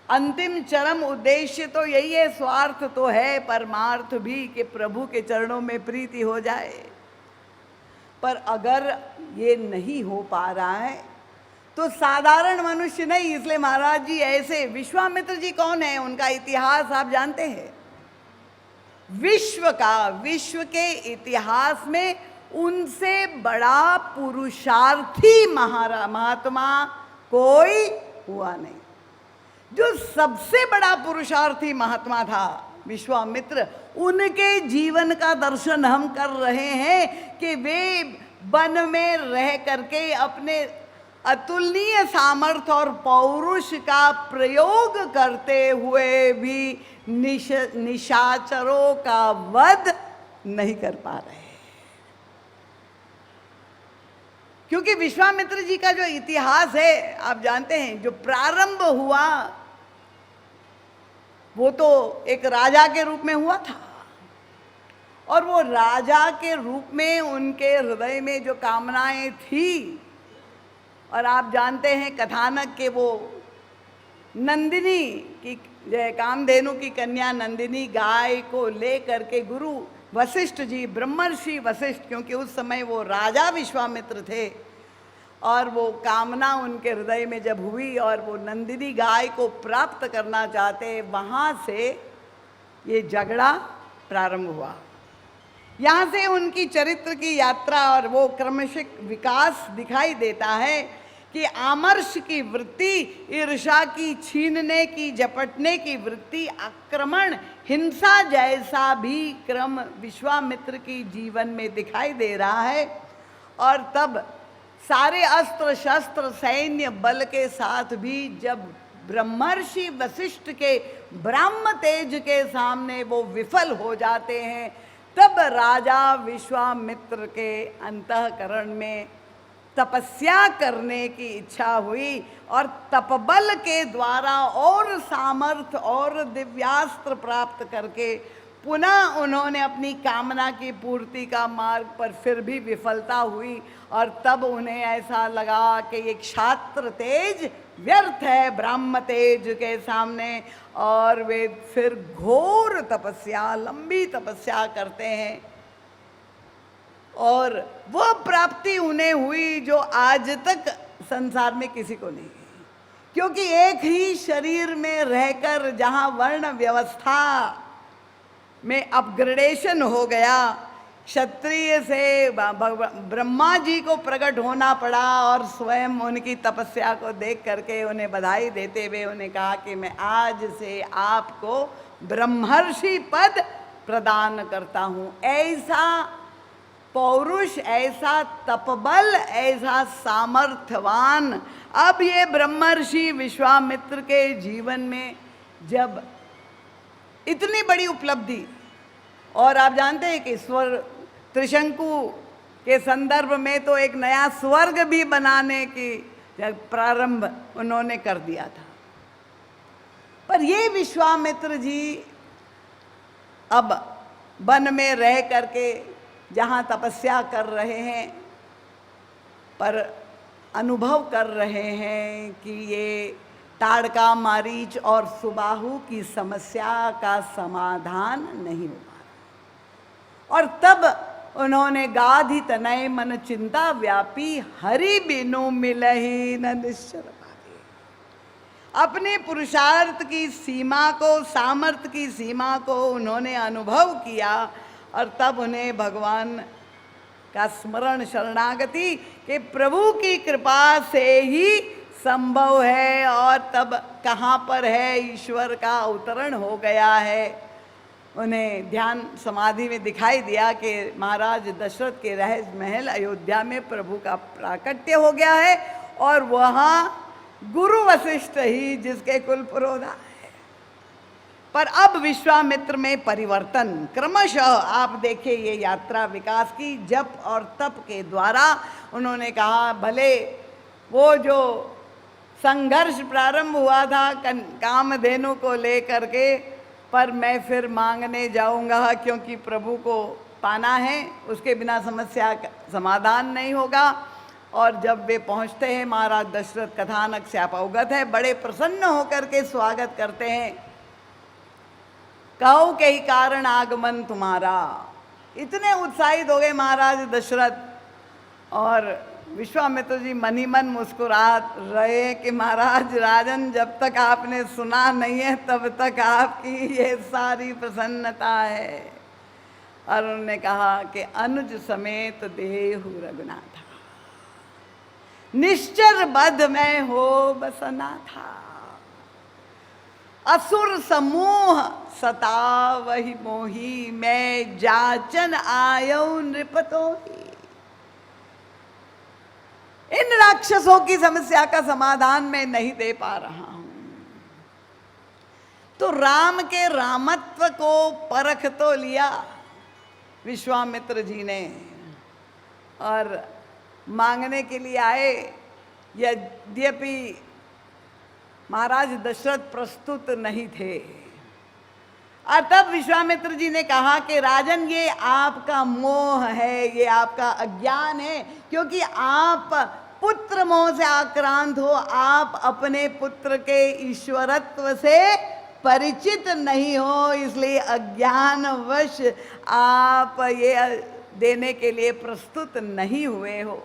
अंतिम चरम उद्देश्य तो यही है, स्वार्थ तो है, परमार्थ भी, कि प्रभु के चरणों में प्रीति हो जाए। पर अगर ये नहीं हो पा रहा है तो साधारण मनुष्य नहीं, इसलिए महाराज जी ऐसे, विश्वामित्र जी कौन है, उनका इतिहास आप जानते हैं। विश्व के इतिहास में उनसे बड़ा पुरुषार्थी महात्मा कोई हुआ नहीं। जो सबसे बड़ा पुरुषार्थी महात्मा था विश्वामित्र, उनके जीवन का दर्शन हम कर रहे हैं कि वे वन में रह करके अपने अतुलनीय सामर्थ्य और पौरुष का प्रयोग करते हुए भी निशाचरों का वध नहीं कर पा रहे। क्योंकि विश्वामित्र जी का जो इतिहास है आप जानते हैं, जो प्रारंभ हुआ वो तो एक राजा के रूप में हुआ था, और वो राजा के रूप में उनके हृदय में जो कामनाएं थी, और आप जानते हैं कथानक के वो नंदिनी की, कामधेनु की कन्या नंदिनी गाय को ले करके गुरु वशिष्ठ जी, ब्रह्मर्षि वशिष्ठ, क्योंकि उस समय वो राजा विश्वामित्र थे, और वो कामना उनके हृदय में जब हुई और वो नंदिनी गाय को प्राप्त करना चाहते, वहाँ से ये झगड़ा प्रारंभ हुआ। यहाँ से उनकी चरित्र की यात्रा और वो क्रमशः विकास दिखाई देता है कि आमर्ष की वृत्ति, ईर्षा की, छीनने की, झपटने की वृत्ति, आक्रमण, हिंसा जैसा भी क्रम विश्वामित्र की जीवन में दिखाई दे रहा है। और तब सारे अस्त्र शस्त्र सैन्य बल के साथ भी जब ब्रह्मर्षि वशिष्ठ के ब्रह्म तेज के सामने वो विफल हो जाते हैं, तब राजा विश्वामित्र के अंतःकरण में तपस्या करने की इच्छा हुई और तपबल के द्वारा और सामर्थ्य और दिव्यास्त्र प्राप्त करके पुनः उन्होंने अपनी कामना की पूर्ति का मार्ग पर फिर भी विफलता हुई। और तब उन्हें ऐसा लगा कि ये क्षात्र तेज व्यर्थ है ब्रह्म तेज के सामने, और वे फिर घोर तपस्या, लंबी तपस्या करते हैं। और वो प्राप्ति उन्हें हुई जो आज तक संसार में किसी को नहीं है, क्योंकि एक ही शरीर में रहकर जहाँ वर्ण व्यवस्था में अपग्रेडेशन हो गया, क्षत्रिय से ब्रह्मा जी को प्रकट होना पड़ा और स्वयं उनकी तपस्या को देख करके उन्हें बधाई देते हुए उन्हें कहा कि मैं आज से आपको ब्रह्मर्षि पद प्रदान करता हूँ। ऐसा पौरुष, ऐसा तपबल, ऐसा सामर्थ्यवान अब ये ब्रह्मर्षि विश्वामित्र के जीवन में जब इतनी बड़ी उपलब्धि, और आप जानते हैं कि त्रिशंकु के संदर्भ में तो एक नया स्वर्ग भी बनाने की प्रारंभ उन्होंने कर दिया था। पर ये विश्वामित्र जी अब वन में रह करके जहाँ तपस्या कर रहे हैं, पर अनुभव कर रहे हैं कि ये ताड़का, मारीच और सुबाहु की समस्या का समाधान नहीं हो पा रहा। और तब उन्होंने गाधि तनय मन चिंता व्यापी, हरि बिनु मिलहि न निश्चर पावे। अपने पुरुषार्थ की सीमा को, सामर्थ्य की सीमा को उन्होंने अनुभव किया, और तब उन्हें भगवान का स्मरण, शरणागति के प्रभु की कृपा से ही संभव है। और तब कहाँ पर है ईश्वर का अवतरण हो गया है। उन्हें ध्यान समाधि में दिखाई दिया कि महाराज दशरथ के रहस्य महल अयोध्या में प्रभु का प्राकट्य हो गया है, और वहाँ गुरु वशिष्ठ ही जिसके कुल पुरोधा है। पर अब विश्वामित्र में परिवर्तन क्रमशः आप देखिए ये यात्रा विकास की, जप और तप के द्वारा उन्होंने कहा भले वो जो संघर्ष प्रारंभ हुआ था कामधेनु को लेकर के, पर मैं फिर मांगने जाऊंगा क्योंकि प्रभु को पाना है, उसके बिना समस्या का समाधान नहीं होगा। और जब वे पहुंचते हैं, महाराज दशरथ कथानक से आप अवगत है, बड़े प्रसन्न होकर के स्वागत करते हैं। कहो के ही कारण आगमन तुम्हारा, इतने उत्साहित हो गए महाराज दशरथ। और विश्वामित्र जी मन ही मन मुस्कुरा रहे कि महाराज राजन, जब तक आपने सुना नहीं है तब तक आपकी ये सारी प्रसन्नता है। और उन्होंने कहा कि अनुज समेत देहु रघुनाथा, निश्चर बध में हो बसना था। असुर समूह सतावहि मोही, मैं जाचन आयो नृपतोहि। इन राक्षसों की समस्या का समाधान मैं नहीं दे पा रहा हूं। तो राम के रामत्व को परख तो लिया विश्वामित्र जी ने, और मांगने के लिए आए। यद्यपि महाराज दशरथ प्रस्तुत नहीं थे, और तब विश्वामित्र जी ने कहा कि राजन, ये आपका मोह है, ये आपका अज्ञान है, क्योंकि आप पुत्र मोह से आक्रांत हो। आप अपने पुत्र के ईश्वरत्व से परिचित नहीं हो, इसलिए अज्ञानवश आप ये देने के लिए प्रस्तुत नहीं हुए हो।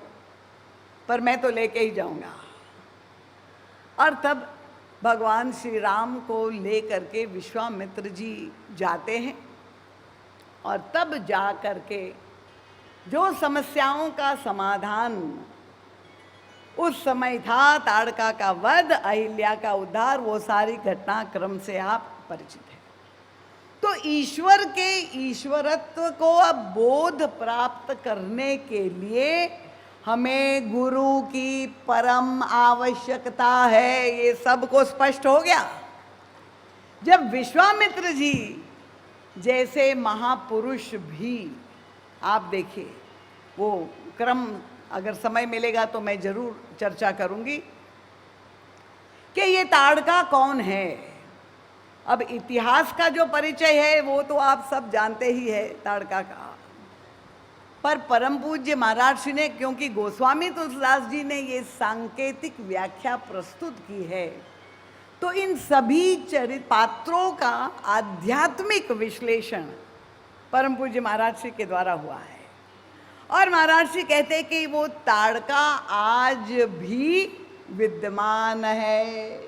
पर मैं तो लेके ही जाऊंगा। और तब भगवान श्री राम को लेकर के विश्वामित्र जी जाते हैं, और तब जा कर के जो समस्याओं का समाधान उस समय था ताड़का का वध, अहिल्या का उद्धार, वो सारी घटनाक्रम से आप परिचित हैं। तो ईश्वर के ईश्वरत्व को अब बोध प्राप्त करने के लिए हमें गुरु की परम आवश्यकता है। ये सबको स्पष्ट हो गया। जब विश्वामित्र जी जैसे महापुरुष भी, आप देखिए, वो क्रम अगर समय मिलेगा तो मैं जरूर चर्चा करूंगी कि ये ताड़का कौन है। अब इतिहास का जो परिचय है वो तो आप सब जानते ही है ताड़का का, पर परम पूज्य महाराज श्री ने, क्योंकि गोस्वामी तुलसीदास जी ने ये सांकेतिक व्याख्या प्रस्तुत की है, तो इन सभी चरित्र पात्रों का आध्यात्मिक विश्लेषण परम पूज्य महाराज श्री के द्वारा हुआ है। और महाराज श्री कहते हैं कि वो ताड़का आज भी विद्यमान है,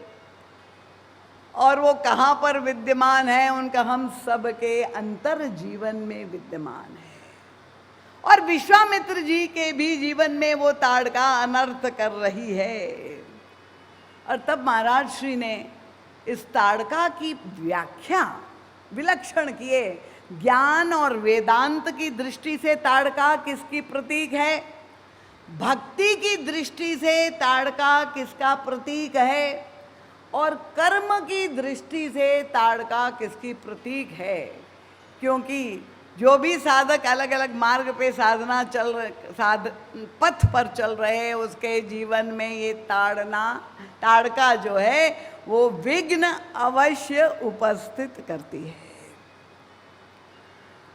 और वो कहाँ पर विद्यमान है, उनका हम सबके अंतर जीवन में विद्यमान है। और विश्वामित्र जी के भी जीवन में वो ताड़का अनर्थ कर रही है। और तब महाराज श्री ने इस ताड़का की व्याख्या विलक्षण किए। ज्ञान और वेदांत की दृष्टि से ताड़का किसकी प्रतीक है, भक्ति की दृष्टि से ताड़का किसका प्रतीक है, और कर्म की दृष्टि से ताड़का किसकी प्रतीक है। क्योंकि जो भी साधक अलग अलग मार्ग पे पथ पर चल रहे हैं, उसके जीवन में ये ताड़का जो है वो विघ्न अवश्य उपस्थित करती है।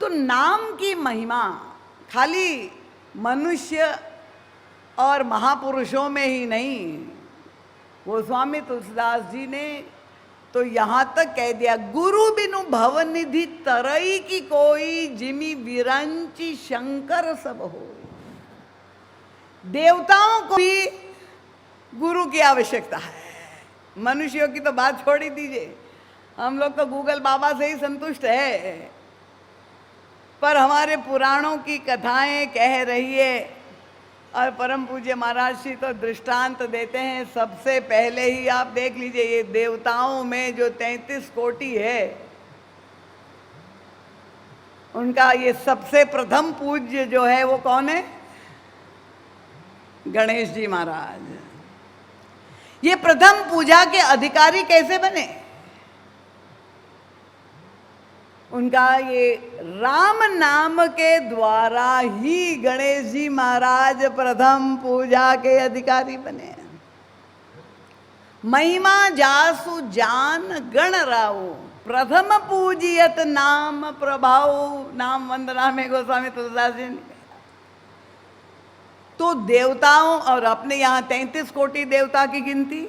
तो नाम की महिमा खाली मनुष्य और महापुरुषों में ही नहीं, गोस्वामी तुलसीदास जी ने तो यहाँ तक कह दिया, गुरु बिनु भवनिधि तरई की कोई, जिमी विरंची शंकर सब हो। देवताओं को भी गुरु की आवश्यकता है। मनुष्यों की तो बात छोड़ ही दीजिए, हम लोग तो गूगल बाबा से ही संतुष्ट है, पर हमारे पुराणों की कथाएं कह रही है। और परम पूज्य महाराज श्री तो दृष्टांत देते हैं। सबसे पहले ही आप देख लीजिए, ये देवताओं में जो 33 कोटि है, उनका ये सबसे प्रथम पूज्य जो है वो कौन है, गणेश जी महाराज। ये प्रथम पूजा के अधिकारी कैसे बने, उनका ये राम नाम के द्वारा ही गणेश जी महाराज प्रथम पूजा के अधिकारी बने। महिमा जासु जान गण राव, प्रथम पूजियत नाम प्रभाव। नाम वंदना में गोस्वामी तुलसीदास जी ने कहा। तो देवताओं, और अपने यहाँ 33 कोटि देवता की गिनती,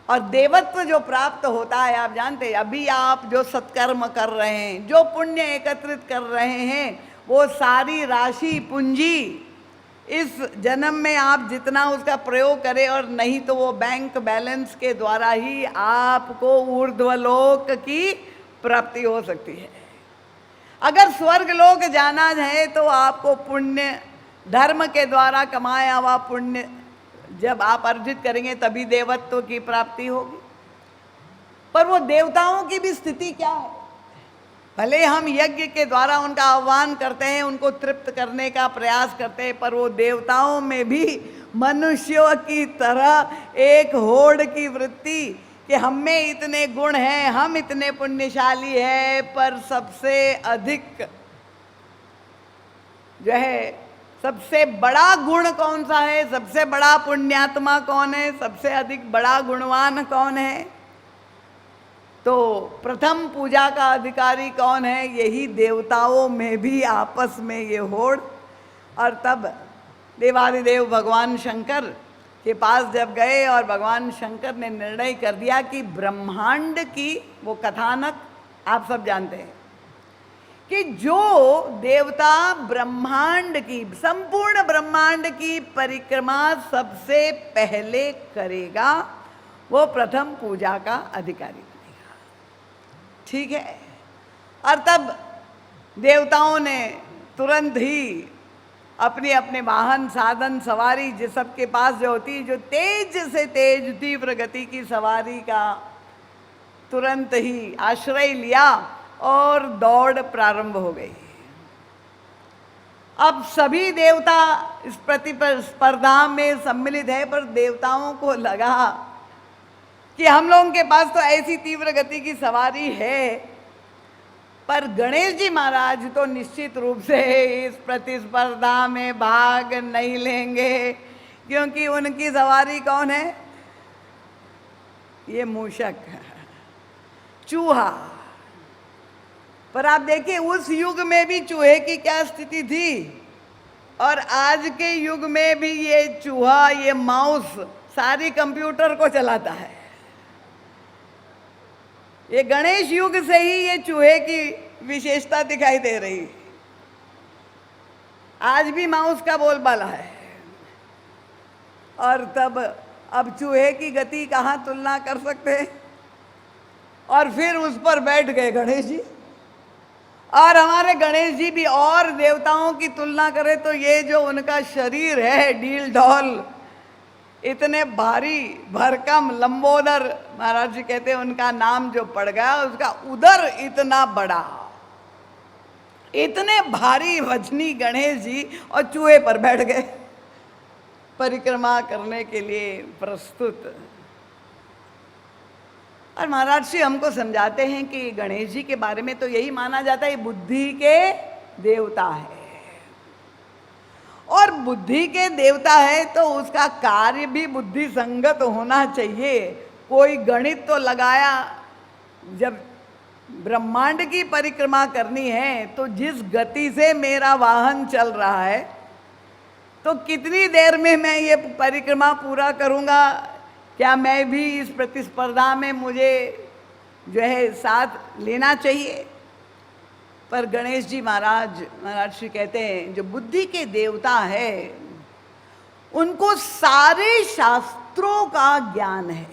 और देवत्व जो प्राप्त होता है, आप जानते हैं, अभी आप जो सत्कर्म कर रहे हैं, जो पुण्य एकत्रित कर रहे हैं, वो सारी राशि पूंजी इस जन्म में आप जितना उसका प्रयोग करें, और नहीं तो वो बैंक बैलेंस के द्वारा ही आपको ऊर्ध्वलोक की प्राप्ति हो सकती है। अगर स्वर्ग लोक जाना है तो आपको पुण्य धर्म के द्वारा कमाया हुआ पुण्य जब आप अर्जित करेंगे तभी देवत्व की प्राप्ति होगी। पर वो देवताओं की भी स्थिति क्या है, भले हम यज्ञ के द्वारा उनका आह्वान करते हैं, उनको तृप्त करने का प्रयास करते हैं, पर वो देवताओं में भी मनुष्यों की तरह एक होड़ की वृत्ति कि हम में इतने गुण हैं, हम इतने पुण्यशाली हैं, पर सबसे अधिक जो है, सबसे बड़ा गुण कौन सा है, सबसे बड़ा पुण्यात्मा कौन है, सबसे अधिक बड़ा गुणवान कौन है, तो प्रथम पूजा का अधिकारी कौन है, यही देवताओं में भी आपस में ये होड़। और तब देवादिदेव भगवान शंकर के पास जब गए और भगवान शंकर ने निर्णय कर दिया कि ब्रह्मांड की, वो कथानक आप सब जानते हैं कि जो देवता ब्रह्मांड की, संपूर्ण ब्रह्मांड की परिक्रमा सबसे पहले करेगा, वो प्रथम पूजा का अधिकारी बनेगा। ठीक है। और तब देवताओं ने तुरंत ही अपने अपने वाहन साधन सवारी जिस सबके पास जो होती है, जो तेज से तेज तीव्र गति की सवारी का तुरंत ही आश्रय लिया और दौड़ प्रारंभ हो गई। अब सभी देवता इस प्रतिस्पर्धा में सम्मिलित है, पर देवताओं को लगा कि हम लोगों के पास तो ऐसी तीव्र गति की सवारी है, पर गणेश जी महाराज तो निश्चित रूप से इस प्रतिस्पर्धा में भाग नहीं लेंगे, क्योंकि उनकी सवारी कौन है? ये मूषक, चूहा। पर आप देखिए उस युग में भी चूहे की क्या स्थिति थी, और आज के युग में भी ये चूहा, ये माउस सारी कंप्यूटर को चलाता है। ये गणेश युग से ही ये चूहे की विशेषता दिखाई दे रही। आज भी माउस का बोलबाला है, और तब अब चूहे की गति कहाँ तुलना कर सकते हैं। और फिर उस पर बैठ गए गणेश जी, और हमारे गणेश जी भी और देवताओं की तुलना करें तो ये जो उनका शरीर है डील ढोल, इतने भारी भरकम लंबोदर, महाराज जी कहते हैं उनका नाम जो पड़ गया, उसका उदर इतना बड़ा, इतने भारी वजनी गणेश जी और चूहे पर बैठ गए परिक्रमा करने के लिए प्रस्तुत। और महाराज जी हमको समझाते हैं कि गणेश जी के बारे में तो यही माना जाता है बुद्धि के देवता है, और बुद्धि के देवता है तो उसका कार्य भी बुद्धि संगत होना चाहिए। कोई गणित तो लगाया, जब ब्रह्मांड की परिक्रमा करनी है तो जिस गति से मेरा वाहन चल रहा है तो कितनी देर में मैं ये परिक्रमा पूरा करूँगा, क्या मैं भी इस प्रतिस्पर्धा में मुझे जो है साथ लेना चाहिए। पर गणेश जी महाराज श्री कहते हैं जो बुद्धि के देवता है उनको सारे शास्त्रों का ज्ञान है,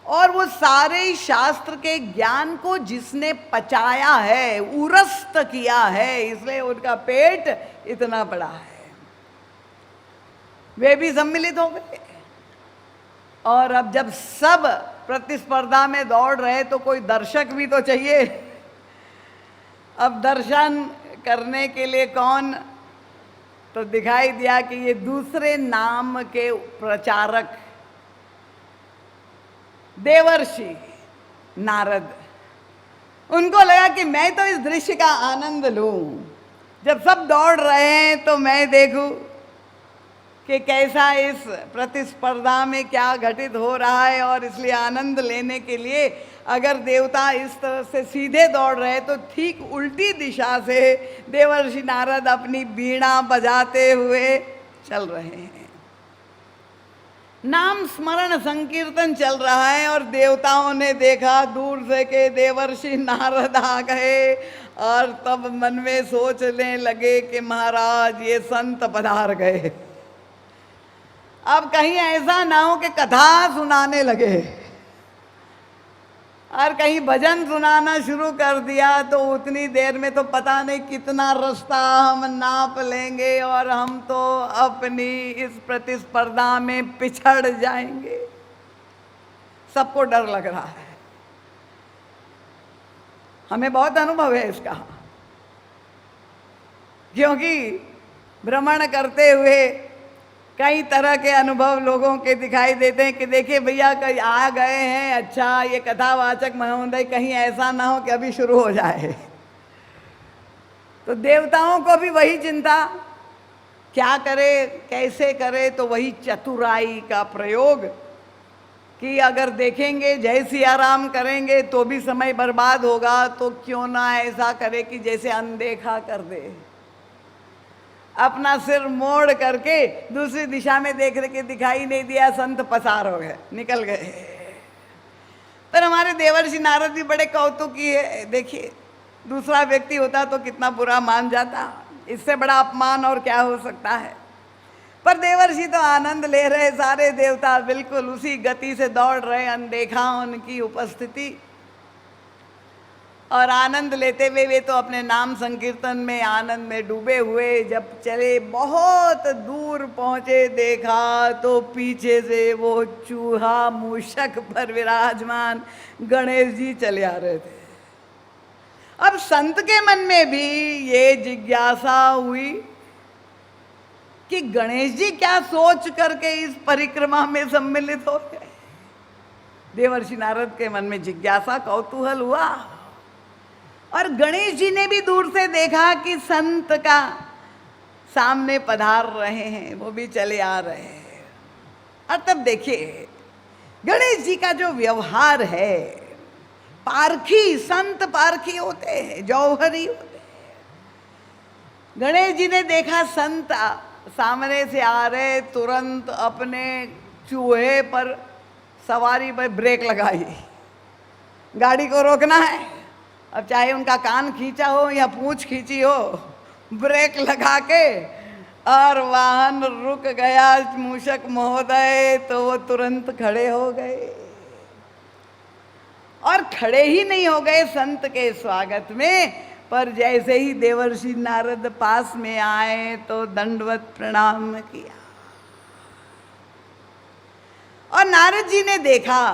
और वो सारे शास्त्र के ज्ञान को जिसने पचाया है, उरस्त किया है, इसलिए उनका पेट इतना बड़ा है। वे भी सम्मिलित हो गए, और अब जब सब प्रतिस्पर्धा में दौड़ रहे तो कोई दर्शक भी तो चाहिए। अब दर्शन करने के लिए कौन, तो दिखाई दिया कि ये दूसरे नाम के प्रचारक देवर्षि नारद, उनको लगा कि मैं तो इस दृश्य का आनंद लूं, जब सब दौड़ रहे हैं तो मैं देखूं कि कैसा इस प्रतिस्पर्धा में क्या घटित हो रहा है। और इसलिए आनंद लेने के लिए अगर देवता इस तरह से सीधे दौड़ रहे तो ठीक उल्टी दिशा से देवर्षि नारद अपनी बीणा बजाते हुए चल रहे हैं। नाम स्मरण संकीर्तन चल रहा है, और देवताओं ने देखा दूर से के देवर्षि नारद आ गए, और तब मन में सोचने लगे कि महाराज ये संत पधार गए। अब कहीं ऐसा ना हो कि कथा सुनाने लगे और कहीं भजन सुनाना शुरू कर दिया तो उतनी देर में तो पता नहीं कितना रास्ता हम नाप लेंगे, और हम तो अपनी इस प्रतिस्पर्धा में पिछड़ जाएंगे। सबको डर लग रहा है, हमें बहुत अनुभव है इसका, क्योंकि भ्रमण करते हुए कई तरह के अनुभव लोगों के दिखाई देते हैं कि देखिए भैया कहीं आ गए हैं, अच्छा ये कथावाचक महोदय कहीं ऐसा ना हो कि अभी शुरू हो जाए। तो देवताओं को भी वही चिंता, क्या करे कैसे करे, तो वही चतुराई का प्रयोग कि अगर देखेंगे जय सिया राम करेंगे तो भी समय बर्बाद होगा, तो क्यों ना ऐसा करे कि जैसे अनदेखा कर दे, अपना सिर मोड़ करके दूसरी दिशा में देख रहे कि दिखाई नहीं दिया, संत पसार हो गए, निकल गए। पर हमारे देवर्षि नारद भी बड़े कौतुकी है। देखिए दूसरा व्यक्ति होता तो कितना बुरा मान जाता, इससे बड़ा अपमान और क्या हो सकता है। पर देवर्षि तो आनंद ले रहे, सारे देवता बिल्कुल उसी गति से दौड़ रहे, अनदेखा उनकी उपस्थिति। और आनंद लेते हुए वे तो अपने नाम संकीर्तन में आनंद में डूबे हुए जब चले, बहुत दूर पहुंचे, देखा तो पीछे से वो चूहा मूषक पर विराजमान गणेश जी चले आ रहे थे। अब संत के मन में भी ये जिज्ञासा हुई कि गणेश जी क्या सोच करके इस परिक्रमा में सम्मिलित हो गए। देवर्षि नारद के मन में जिज्ञासा, कौतूहल हुआ, और गणेश जी ने भी दूर से देखा कि संत का सामने पधार रहे हैं, वो भी चले आ रहे हैं। और तब देखिए गणेश जी का जो व्यवहार है, पारखी, संत पारखी होते हैं, जौहरी होते हैं। गणेश जी ने देखा संत सामने से आ रहे, तुरंत अपने चूहे पर सवारी पर ब्रेक लगाई, गाड़ी को रोकना है। अब चाहे उनका कान खींचा हो या पूंछ खींची हो, ब्रेक लगा के और वाहन रुक गया। मूषक महोदय तो वो तुरंत खड़े हो गए, और खड़े ही नहीं हो गए संत के स्वागत में, पर जैसे ही देवर्षि नारद पास में आए तो दंडवत प्रणाम किया। और नारद जी ने देखा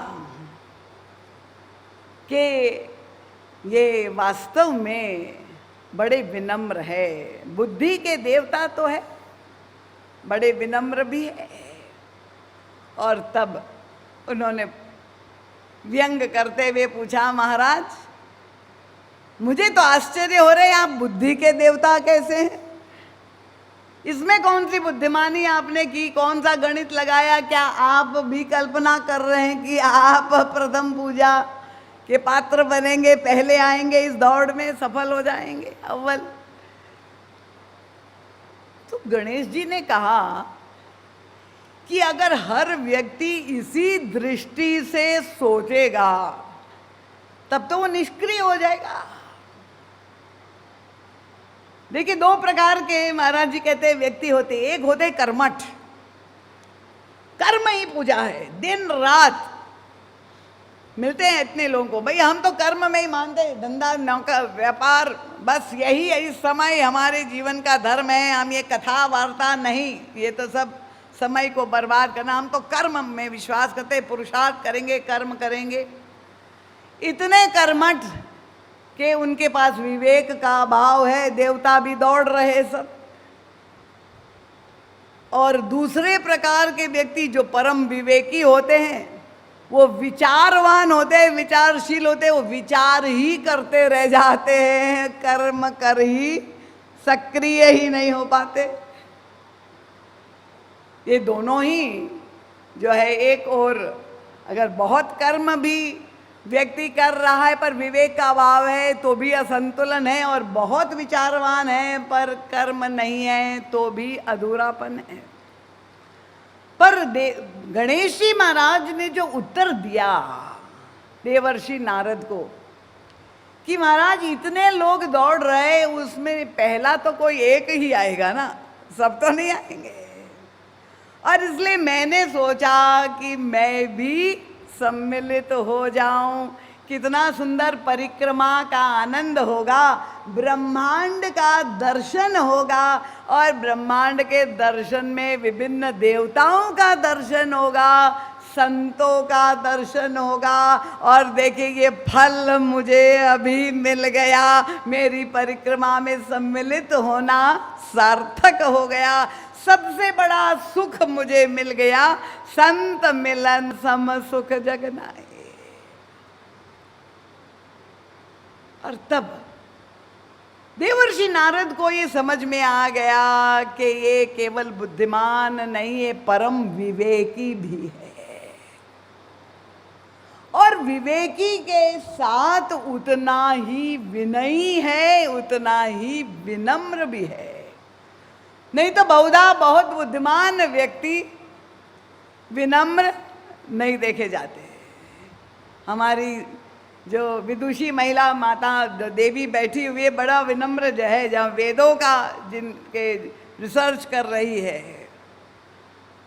कि ये वास्तव में बड़े विनम्र है, बुद्धि के देवता तो है, बड़े विनम्र भी है। और तब उन्होंने व्यंग करते हुए पूछा, महाराज मुझे तो आश्चर्य हो रहे हैं, आप बुद्धि के देवता कैसे हैं? इसमें कौन सी बुद्धिमानी आपने की, कौन सा गणित लगाया? क्या आप भी कल्पना कर रहे हैं कि आप प्रथम पूजा के पात्र बनेंगे, पहले आएंगे, इस दौड़ में सफल हो जाएंगे अव्वल? तो गणेश जी ने कहा कि अगर हर व्यक्ति इसी दृष्टि से सोचेगा तब तो वो निष्क्रिय हो जाएगा। देखिए, दो प्रकार के महाराज जी कहते हैं व्यक्ति होते। एक होते कर्मठ, कर्म ही पूजा है, दिन रात मिलते हैं इतने लोगों को, भाई हम तो कर्म में ही मानते हैं, धंधा नौका व्यापार, बस यही इस समय हमारे जीवन का धर्म है। हम ये कथा वार्ता नहीं, ये तो सब समय को बर्बाद करना, हम तो कर्म में विश्वास करते हैं, पुरुषार्थ करेंगे, कर्म करेंगे। इतने कर्मठ कि उनके पास विवेक का अभाव है, देवता भी दौड़ रहे सब। और दूसरे प्रकार के व्यक्ति जो परम विवेकी होते हैं, वो विचारवान होते हैं, विचारशील होते हैं, वो विचार ही करते रह जाते हैं, कर्म कर ही सक्रिय ही नहीं हो पाते। ये दोनों ही जो है, एक और अगर बहुत कर्म भी व्यक्ति कर रहा है पर विवेक का अभाव है तो भी असंतुलन है, और बहुत विचारवान है पर कर्म नहीं है तो भी अधूरापन है। पर गणेश जी महाराज ने जो उत्तर दिया देवर्षि नारद को कि महाराज इतने लोग दौड़ रहे, उसमें पहला तो कोई एक ही आएगा ना, सब तो नहीं आएंगे। और इसलिए मैंने सोचा कि मैं भी सम्मिलित हो जाऊं। कितना सुंदर परिक्रमा का आनंद होगा, ब्रह्मांड का दर्शन होगा, और ब्रह्मांड के दर्शन में विभिन्न देवताओं का दर्शन होगा, संतों का दर्शन होगा। और देखिए, ये फल मुझे अभी मिल गया, मेरी परिक्रमा में सम्मिलित होना सार्थक हो गया, सबसे बड़ा सुख मुझे मिल गया, संत मिलन सम सुख जग नाहि। और तब देवर्षि नारद को ये समझ में आ गया कि ये केवल बुद्धिमान नहीं है, परम विवेकी भी है। और विवेकी के साथ उतना ही विनयी है, उतना ही विनम्र भी है। नहीं तो बहुधा बहुत बुद्धिमान व्यक्ति विनम्र नहीं देखे जाते। हमारी जो विदुषी महिला माता देवी बैठी हुई है, बड़ा विनम्र जो है, जहाँ वेदों का जिनके रिसर्च कर रही है।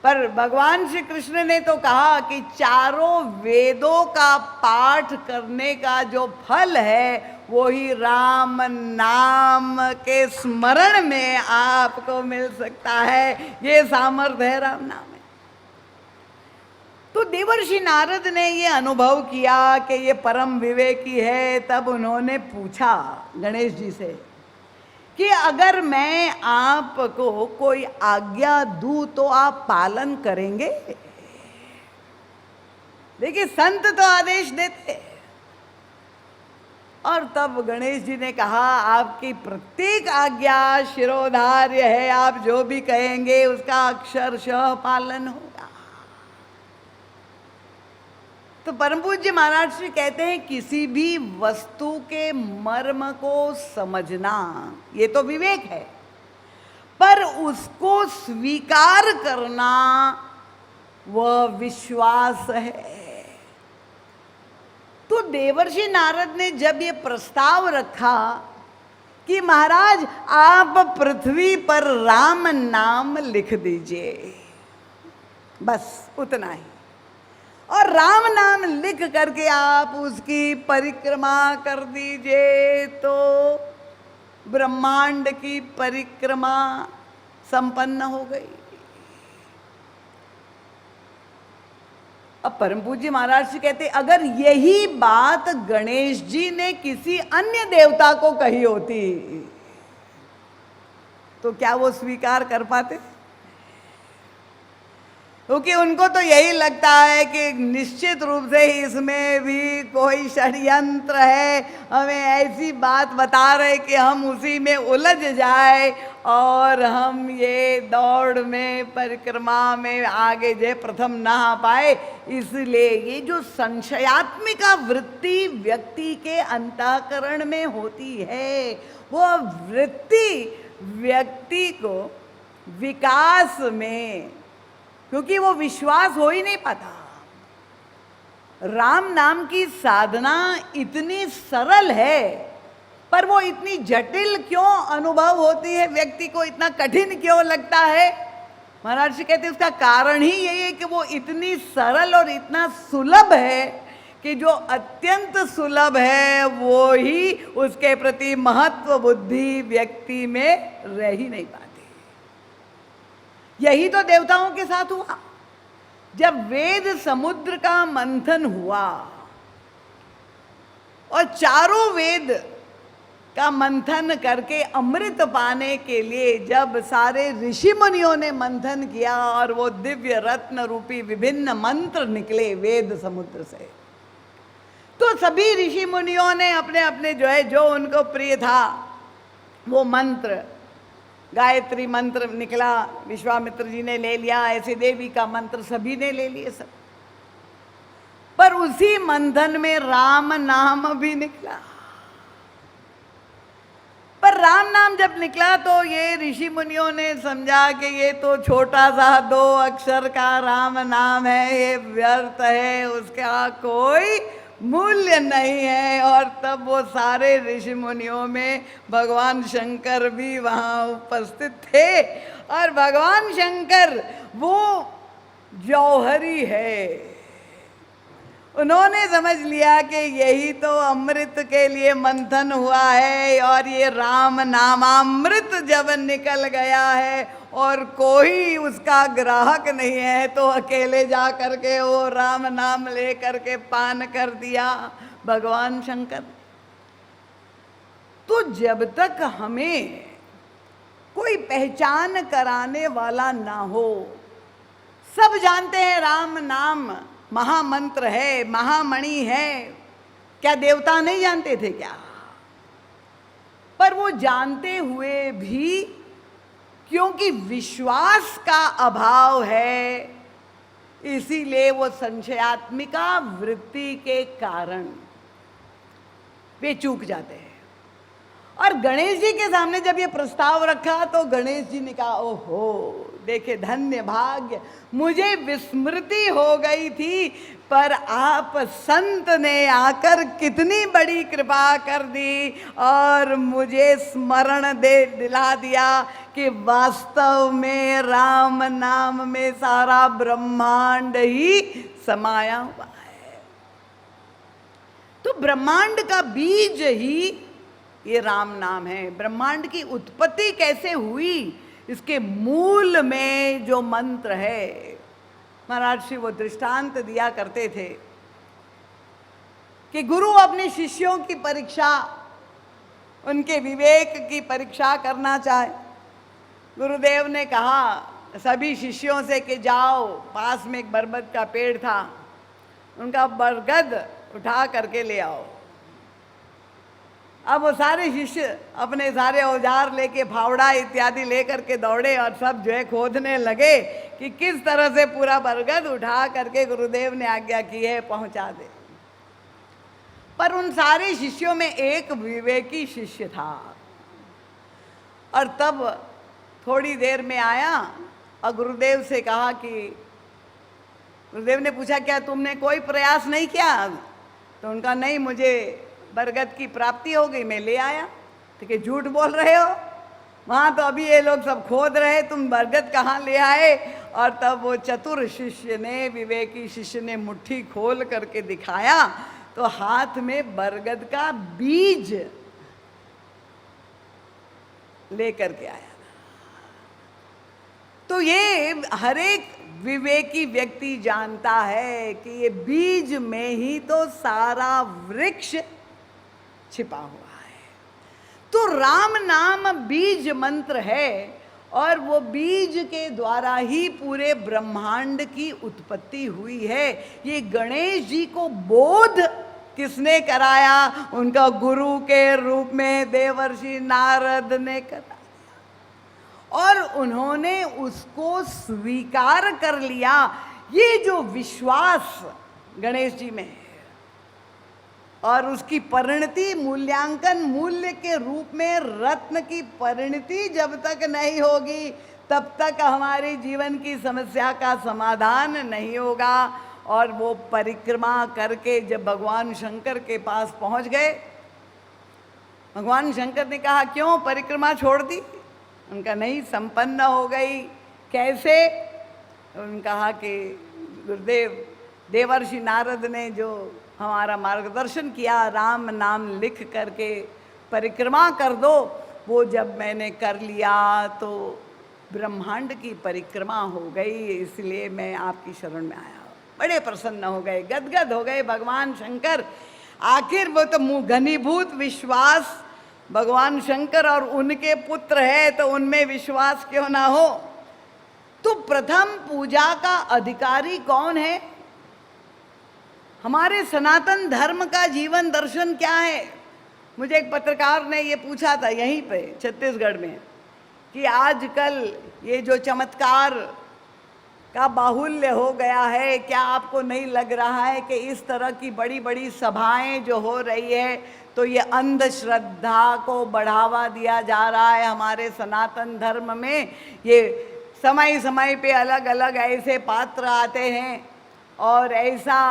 पर भगवान श्री कृष्ण ने तो कहा कि चारों वेदों का पाठ करने का जो फल है वही राम नाम के स्मरण में आपको मिल सकता है। ये सामर्थ्य है राम नाम में। तो देवर्षि नारद ने ये अनुभव किया कि ये परम विवेकी है। तब उन्होंने पूछा गणेश जी से कि अगर मैं आपको कोई आज्ञा दूं तो आप पालन करेंगे? देखिए, संत तो आदेश देते। और तब गणेश जी ने कहा, आपकी प्रत्येक आज्ञा शिरोधार्य है, आप जो भी कहेंगे उसका अक्षरशः पालन होगा। तो परम पूज्य महाराज जी कहते हैं, किसी भी वस्तु के मर्म को समझना ये तो विवेक है, पर उसको स्वीकार करना वह विश्वास है। तो देवर्षि नारद ने जब ये प्रस्ताव रखा कि महाराज आप पृथ्वी पर राम नाम लिख दीजिए, बस उतना ही, और राम नाम लिख करके आप उसकी परिक्रमा कर दीजिए, तो ब्रह्मांड की परिक्रमा संपन्न हो गई। अब परम पूज्य महाराज जी कहते, अगर यही बात गणेश जी ने किसी अन्य देवता को कही होती तो क्या वो स्वीकार कर पाते? क्योंकि उनको तो यही लगता है कि निश्चित रूप से इसमें भी कोई षड्यंत्र है, हमें ऐसी बात बता रहे कि हम उसी में उलझ जाए और हम ये दौड़ में परिक्रमा में आगे जे प्रथम ना आ पाए। इसलिए ये जो संशयात्मिका वृत्ति व्यक्ति के अंतःकरण में होती है, वो वृत्ति व्यक्ति को विकास में, क्योंकि वो विश्वास हो ही नहीं पाता। राम नाम की साधना इतनी सरल है, पर वो इतनी जटिल क्यों अनुभव होती है, व्यक्ति को इतना कठिन क्यों लगता है? महाराज जी कहते हैं उसका कारण ही यही है कि वो इतनी सरल और इतना सुलभ है कि जो अत्यंत सुलभ है वो ही उसके प्रति महत्व बुद्धि व्यक्ति में रह ही नहीं पाती। यही तो देवताओं के साथ हुआ। जब वेद समुद्र का मंथन हुआ और चारों वेद का मंथन करके अमृत पाने के लिए जब सारे ऋषि मुनियों ने मंथन किया और वो दिव्य रत्न रूपी विभिन्न मंत्र निकले वेद समुद्र से, तो सभी ऋषि मुनियों ने अपने अपने जो उनको प्रिय था वो मंत्र, गायत्री मंत्र निकला, विश्वामित्र जी ने ले लिया, ऐसे देवी का मंत्र सभी ने ले लिए सब। पर उसी मंथन में राम नाम भी निकला। पर राम नाम जब निकला तो ये ऋषि मुनियों ने समझा कि ये तो छोटा सा 2 अक्षर का राम नाम है, ये व्यर्थ है, उसका कोई मूल्य नहीं है। और तब वो सारे ऋषि मुनियों में भगवान शंकर भी वहाँ उपस्थित थे, और भगवान शंकर वो जौहरी है, उन्होंने समझ लिया कि यही तो अमृत के लिए मंथन हुआ है, और ये राम नामामृत जब निकल गया है और कोई उसका ग्राहक नहीं है, तो अकेले जा करके वो राम नाम ले करके पान कर दिया भगवान शंकर। तो जब तक हमें कोई पहचान कराने वाला ना हो, सब जानते हैं राम नाम महामंत्र है, महामणि है, क्या देवता नहीं जानते थे क्या? पर वो जानते हुए भी क्योंकि विश्वास का अभाव है, इसीलिए वो संशयात्मिका वृत्ति के कारण वे चूक जाते हैं। और गणेश जी के सामने जब ये प्रस्ताव रखा तो गणेश जी ने कहा, ओहो देखे धन्य भाग्य, मुझे विस्मृति हो गई थी, पर आप संत ने आकर कितनी बड़ी कृपा कर दी और मुझे स्मरण दिला दिया कि वास्तव में राम नाम में सारा ब्रह्मांड ही समाया हुआ है। तो ब्रह्मांड का बीज ही ये राम नाम है। ब्रह्मांड की उत्पत्ति कैसे हुई, इसके मूल में जो मंत्र है, महाराज श्री वो दृष्टांत दिया करते थे कि गुरु अपने शिष्यों की परीक्षा, उनके विवेक की परीक्षा करना चाहे। गुरुदेव ने कहा सभी शिष्यों से कि जाओ, पास में एक बरगद का पेड़ था, उनका बरगद उठा करके ले आओ। अब वो सारे शिष्य अपने सारे औजार लेके, फावड़ा इत्यादि लेकर के दौड़े और सब जो है खोदने लगे कि किस तरह से पूरा बरगद उठा करके गुरुदेव ने आज्ञा की है पहुंचा दे। पर उन सारे शिष्यों में एक विवेकी शिष्य था, और तब थोड़ी देर में आया और गुरुदेव से कहा कि, गुरुदेव ने पूछा क्या तुमने कोई प्रयास नहीं किया? तो उनका नहीं, मुझे बरगद की प्राप्ति हो गई, मैं ले आया। ठीक है, झूठ बोल रहे हो, वहाँ तो अभी ये लोग सब खोद रहे, तुम बरगद कहाँ ले आए? और तब वो चतुर शिष्य ने, विवेकी शिष्य ने मुट्ठी खोल करके दिखाया तो हाथ में बरगद का बीज लेकर के आया। तो ये हर एक विवेकी व्यक्ति जानता है कि ये बीज में ही तो सारा वृक्ष छिपा हुआ है। तो राम नाम बीज मंत्र है, और वो बीज के द्वारा ही पूरे ब्रह्मांड की उत्पत्ति हुई है। ये गणेश जी को बोध किसने कराया? उनका गुरु के रूप में देवर्षि नारद ने कराया, और उन्होंने उसको स्वीकार कर लिया। ये जो विश्वास गणेश जी में है, और उसकी परिणति मूल्यांकन, मूल्य के रूप में रत्न की परिणति जब तक नहीं होगी तब तक हमारे जीवन की समस्या का समाधान नहीं होगा। और वो परिक्रमा करके जब भगवान शंकर के पास पहुंच गए, भगवान शंकर ने कहा क्यों परिक्रमा छोड़ दी? उनका नहीं, संपन्न हो गई। कैसे? उन्होंने कहा कि गुरुदेव देवर्षि नारद ने जो हमारा मार्गदर्शन किया, राम नाम लिख करके परिक्रमा कर दो, वो जब मैंने कर लिया तो ब्रह्मांड की परिक्रमा हो गई, इसलिए मैं आपकी शरण में आया। बड़े प्रसन्न हो गए, गदगद हो गए भगवान शंकर। आखिर वो तो घनीभूत विश्वास भगवान शंकर और उनके पुत्र है, तो उनमें विश्वास क्यों ना हो। तो प्रथम पूजा का अधिकारी कौन है? हमारे सनातन धर्म का जीवन दर्शन क्या है? मुझे एक पत्रकार ने ये पूछा था यहीं पे छत्तीसगढ़ में कि आजकल ये जो चमत्कार का बाहुल्य हो गया है, क्या आपको नहीं लग रहा है कि इस तरह की बड़ी बड़ी सभाएं जो हो रही है तो ये अंधश्रद्धा को बढ़ावा दिया जा रहा है हमारे सनातन धर्म में? ये समय समय पे अलग अलग ऐसे पात्र आते हैं और ऐसा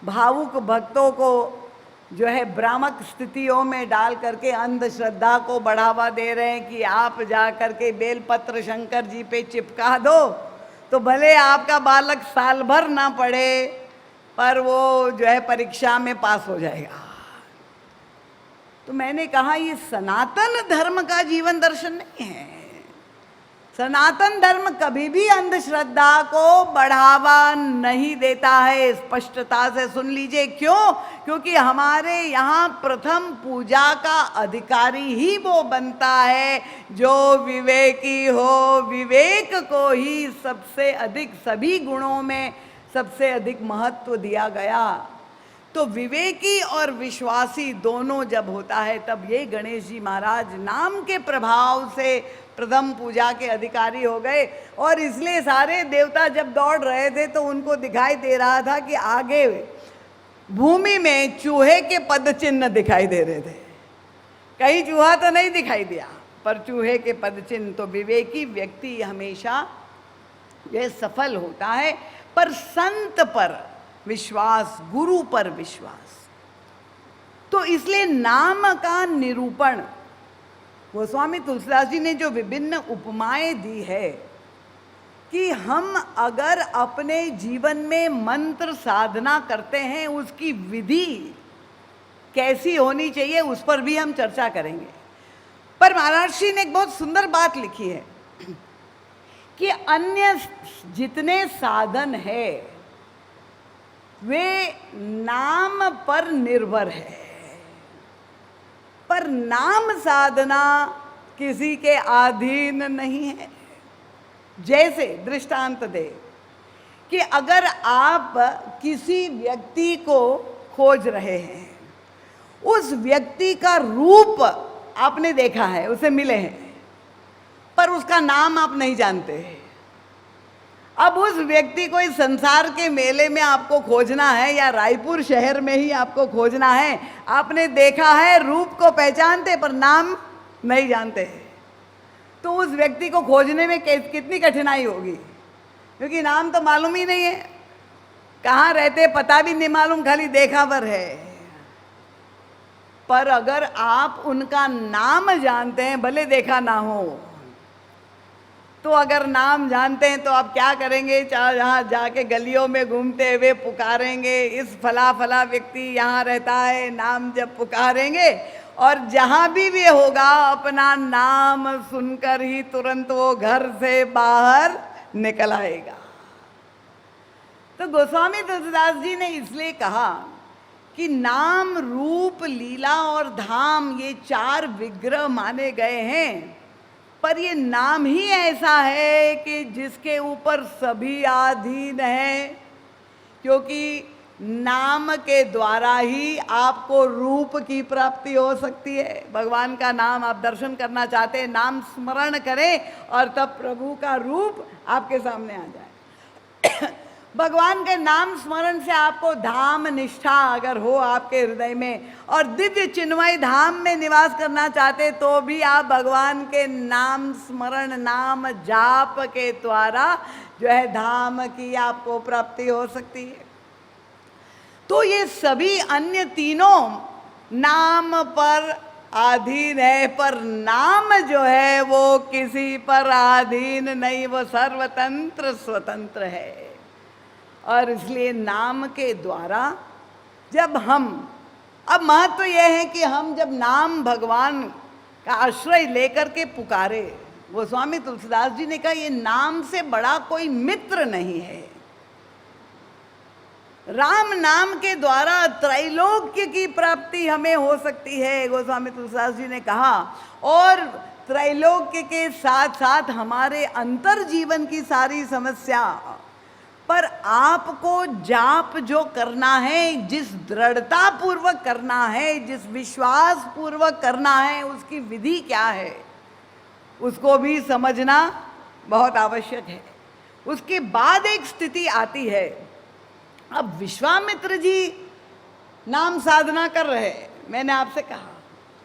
भावुक भक्तों को जो है भ्रामक स्थितियों में डाल करके अंधश्रद्धा को बढ़ावा दे रहे हैं कि आप जा करके बेलपत्र शंकर जी पे चिपका दो तो भले आपका बालक साल भर ना पढ़े पर वो जो है परीक्षा में पास हो जाएगा। तो मैंने कहा ये सनातन धर्म का जीवन दर्शन नहीं है। सनातन धर्म कभी भी अंधश्रद्धा को बढ़ावा नहीं देता है। स्पष्टता से सुन लीजिए क्यों? क्योंकि हमारे यहाँ प्रथम पूजा का अधिकारी ही वो बनता है जो विवेकी हो। विवेक को ही सबसे अधिक, सभी गुणों में सबसे अधिक महत्व दिया गया। तो विवेकी और विश्वासी दोनों जब होता है तब ये गणेश जी महाराज नाम के प्रभाव से प्रथम पूजा के अधिकारी हो गए। और इसलिए सारे देवता जब दौड़ रहे थे तो उनको दिखाई दे रहा था कि आगे भूमि में चूहे के पद चिन्ह दिखाई दे रहे थे। कहीं चूहा तो नहीं दिखाई दिया पर चूहे के पद चिन्ह। तो विवेकी व्यक्ति हमेशा यह सफल होता है। पर संत पर विश्वास, गुरु पर विश्वास। तो इसलिए नाम का निरूपण गोस्वामी तुलसीदास जी ने जो विभिन्न उपमाएं दी है कि हम अगर अपने जीवन में मंत्र साधना करते हैं उसकी विधि कैसी होनी चाहिए उस पर भी हम चर्चा करेंगे। पर महर्षि ने एक बहुत सुंदर बात लिखी है कि अन्य जितने साधन है वे नाम पर निर्भर है, पर नाम साधना किसी के अधीन नहीं है। जैसे दृष्टांत दे कि अगर आप किसी व्यक्ति को खोज रहे हैं, उस व्यक्ति का रूप आपने देखा है, उसे मिले हैं, पर उसका नाम आप नहीं जानते। अब उस व्यक्ति को इस संसार के मेले में आपको खोजना है या रायपुर शहर में ही आपको खोजना है, आपने देखा है, रूप को पहचानते पर नाम नहीं जानते, तो उस व्यक्ति को खोजने में कितनी कठिनाई होगी, क्योंकि नाम तो मालूम ही नहीं है, कहाँ रहते पता भी नहीं मालूम, खाली देखा पर है। पर अगर आप उनका नाम जानते हैं, भले देखा ना हो, तो अगर नाम जानते हैं तो आप क्या करेंगे, जहाँ जाके गलियों में घूमते हुए पुकारेंगे, इस फला फला व्यक्ति यहाँ रहता है, नाम जब पुकारेंगे और जहाँ भी होगा अपना नाम सुनकर ही तुरंत वो घर से बाहर निकल आएगा। तो गोस्वामी तुलसीदास जी ने इसलिए कहा कि नाम, रूप, लीला और धाम ये 4 विग्रह माने गए हैं, पर ये नाम ही ऐसा है कि जिसके ऊपर सभी अधीन है, क्योंकि नाम के द्वारा ही आपको रूप की प्राप्ति हो सकती है। भगवान का नाम आप दर्शन करना चाहते हैं, नाम स्मरण करें और तब प्रभु का रूप आपके सामने आ जाए। भगवान के नाम स्मरण से आपको धाम निष्ठा अगर हो आपके हृदय में और दिव्य चिन्मय धाम में निवास करना चाहते, तो भी आप भगवान के नाम स्मरण, नाम जाप के द्वारा जो है धाम की आपको प्राप्ति हो सकती है। तो ये सभी अन्य तीनों नाम पर अधीन है, पर नाम जो है वो किसी पर अधीन नहीं, वो सर्वतंत्र स्वतंत्र है। और इसलिए नाम के द्वारा जब हम, अब महत्व यह है कि हम जब नाम भगवान का आश्रय लेकर के पुकारे, वो स्वामी तुलसीदास जी ने कहा ये नाम से बड़ा कोई मित्र नहीं है। राम नाम के द्वारा त्रैलोक्य की प्राप्ति हमें हो सकती है, गोस्वामी तुलसीदास जी ने कहा, और त्रैलोक्य के साथ साथ हमारे अंतर जीवन की सारी समस्या पर आपको जाप जो करना है, जिस दृढ़ता पूर्वक करना है, जिस विश्वास पूर्वक करना है, उसकी विधि क्या है, उसको भी समझना बहुत आवश्यक है। उसके बाद एक स्थिति आती है, अब विश्वामित्र जी नाम साधना कर रहे हैं, मैंने आपसे कहा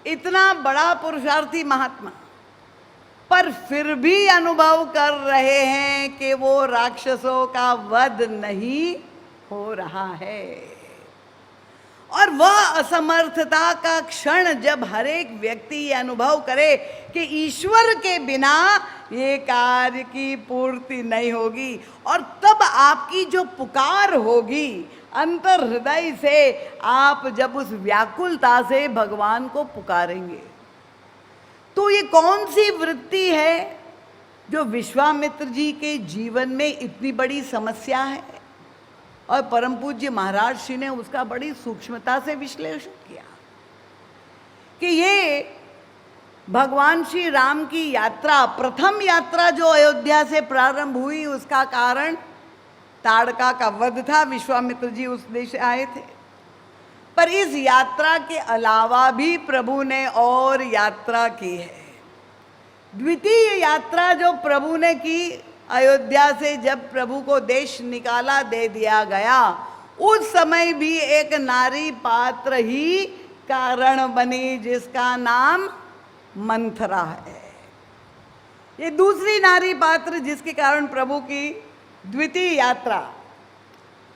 इतना बड़ा पुरुषार्थी महात्मा, पर फिर भी अनुभव कर रहे हैं कि वो राक्षसों का वध नहीं हो रहा है। और वह असमर्थता का क्षण जब हर एक व्यक्ति ये अनुभव करे कि ईश्वर के बिना ये कार्य की पूर्ति नहीं होगी, और तब आपकी जो पुकार होगी अंतर हृदय से, आप जब उस व्याकुलता से भगवान को पुकारेंगे, तो ये कौन सी वृत्ति है जो विश्वामित्र जी के जीवन में इतनी बड़ी समस्या है, और परम पूज्य महाराज श्री ने उसका बड़ी सूक्ष्मता से विश्लेषण किया कि ये भगवान श्री राम की यात्रा, प्रथम यात्रा जो अयोध्या से प्रारंभ हुई, उसका कारण ताड़का का वध था। विश्वामित्र जी उस देश से आए थे, पर इस यात्रा के अलावा भी प्रभु ने और यात्रा की है। द्वितीय यात्रा जो प्रभु ने की, अयोध्या से जब प्रभु को देश निकाला दे दिया गया, उस समय भी एक नारी पात्र ही कारण बनी जिसका नाम मंथरा है। ये दूसरी नारी पात्र जिसके कारण प्रभु की द्वितीय यात्रा।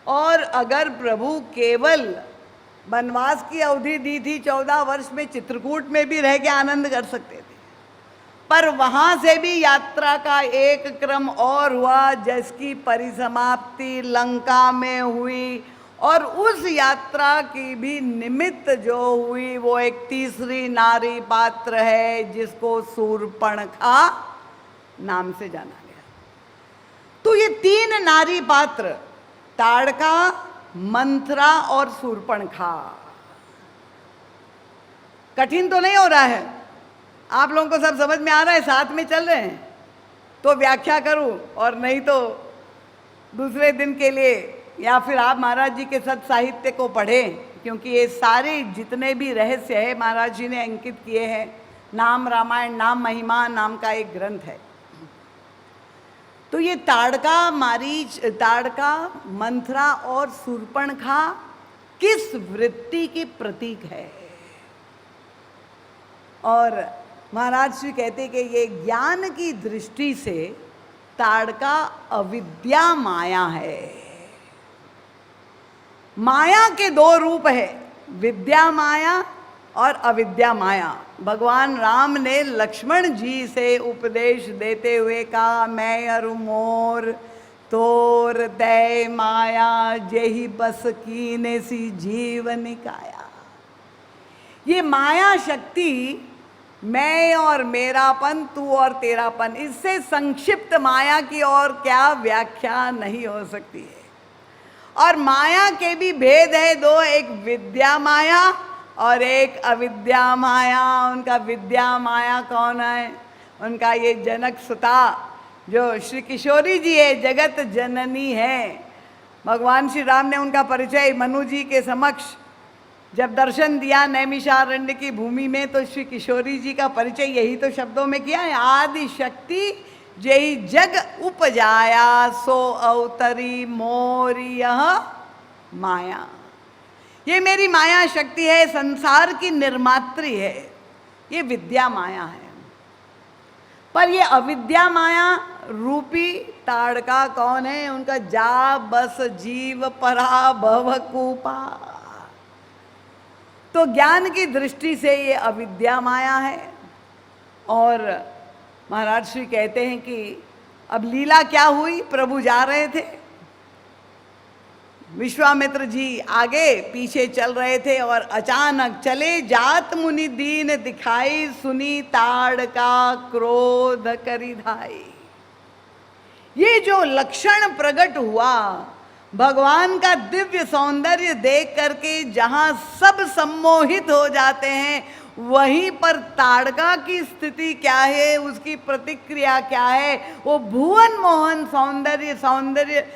और अगर प्रभु केवल वनवास की अवधि दी थी 14 वर्ष में, चित्रकूट में भी रह के आनंद कर सकते थे, पर वहाँ से भी यात्रा का एक क्रम और हुआ जिसकी परिसमाप्ति लंका में हुई, और उस यात्रा की भी निमित्त जो हुई वो एक तीसरी नारी पात्र है जिसको शूर्पणखा नाम से जाना गया। तो ये तीन नारी पात्र, ताड़का, मंथरा और शूर्पणखा, कठिन तो नहीं हो रहा है? आप लोगों को सब समझ में आ रहा है? साथ में चल रहे हैं तो व्याख्या करूं, और नहीं तो दूसरे दिन के लिए या फिर आप महाराज जी के सत साहित्य को पढ़ें, क्योंकि ये सारे जितने भी रहस्य है महाराज जी ने अंकित किए हैं। नाम रामायण, नाम महिमा नाम का एक ग्रंथ है। तो ये ताड़का, मारीच, ताड़का, मंथरा और शूर्पणखा किस वृत्ति की प्रतीक है? और महाराज श्री कहते कि ये ज्ञान की दृष्टि से ताड़का अविद्या माया है। माया के दो रूप है, विद्या माया और अविद्या माया। भगवान राम ने लक्ष्मण जी से उपदेश देते हुए कहा, मैं अरु मोर तोर तय माया जेहि बस कीने सी जीव निकाया। ये माया शक्ति, मैं और मेरापन, तू और तेरापन, इससे संक्षिप्त माया की और क्या व्याख्या नहीं हो सकती है। और माया के भी भेद है दो, एक विद्या माया और एक अविद्या माया। उनका विद्या माया कौन है? उनका ये जनक सुता जो श्री किशोरी जी है, जगत जननी है। भगवान श्री राम ने उनका परिचय मनु जी के समक्ष जब दर्शन दिया नैमिषारण्य की भूमि में, तो श्री किशोरी जी का परिचय यही तो शब्दों में किया है, आदि शक्ति जेहि जग उपजाया सो अवतरी मोरी यह माया। ये मेरी माया शक्ति है, संसार की निर्मात्री है, ये विद्या माया है। पर ये अविद्या माया रूपी ताड़का कौन है? उनका जा बस जीव परा भव कूपा। तो ज्ञान की दृष्टि से ये अविद्या माया है। और महाराज श्री कहते हैं कि अब लीला क्या हुई? प्रभु जा रहे थे, विश्वामित्र जी आगे पीछे चल रहे थे, और अचानक चले जात मुनि दीन दिखाई, सुनी ताड़का क्रोध करी धाई। ये जो लक्षण प्रकट हुआ, भगवान का दिव्य सौंदर्य देख करके जहाँ सब सम्मोहित हो जाते हैं, वहीं पर ताड़का की स्थिति क्या है, उसकी प्रतिक्रिया क्या है? वो भुवन मोहन सौंदर्य, सौंदर्य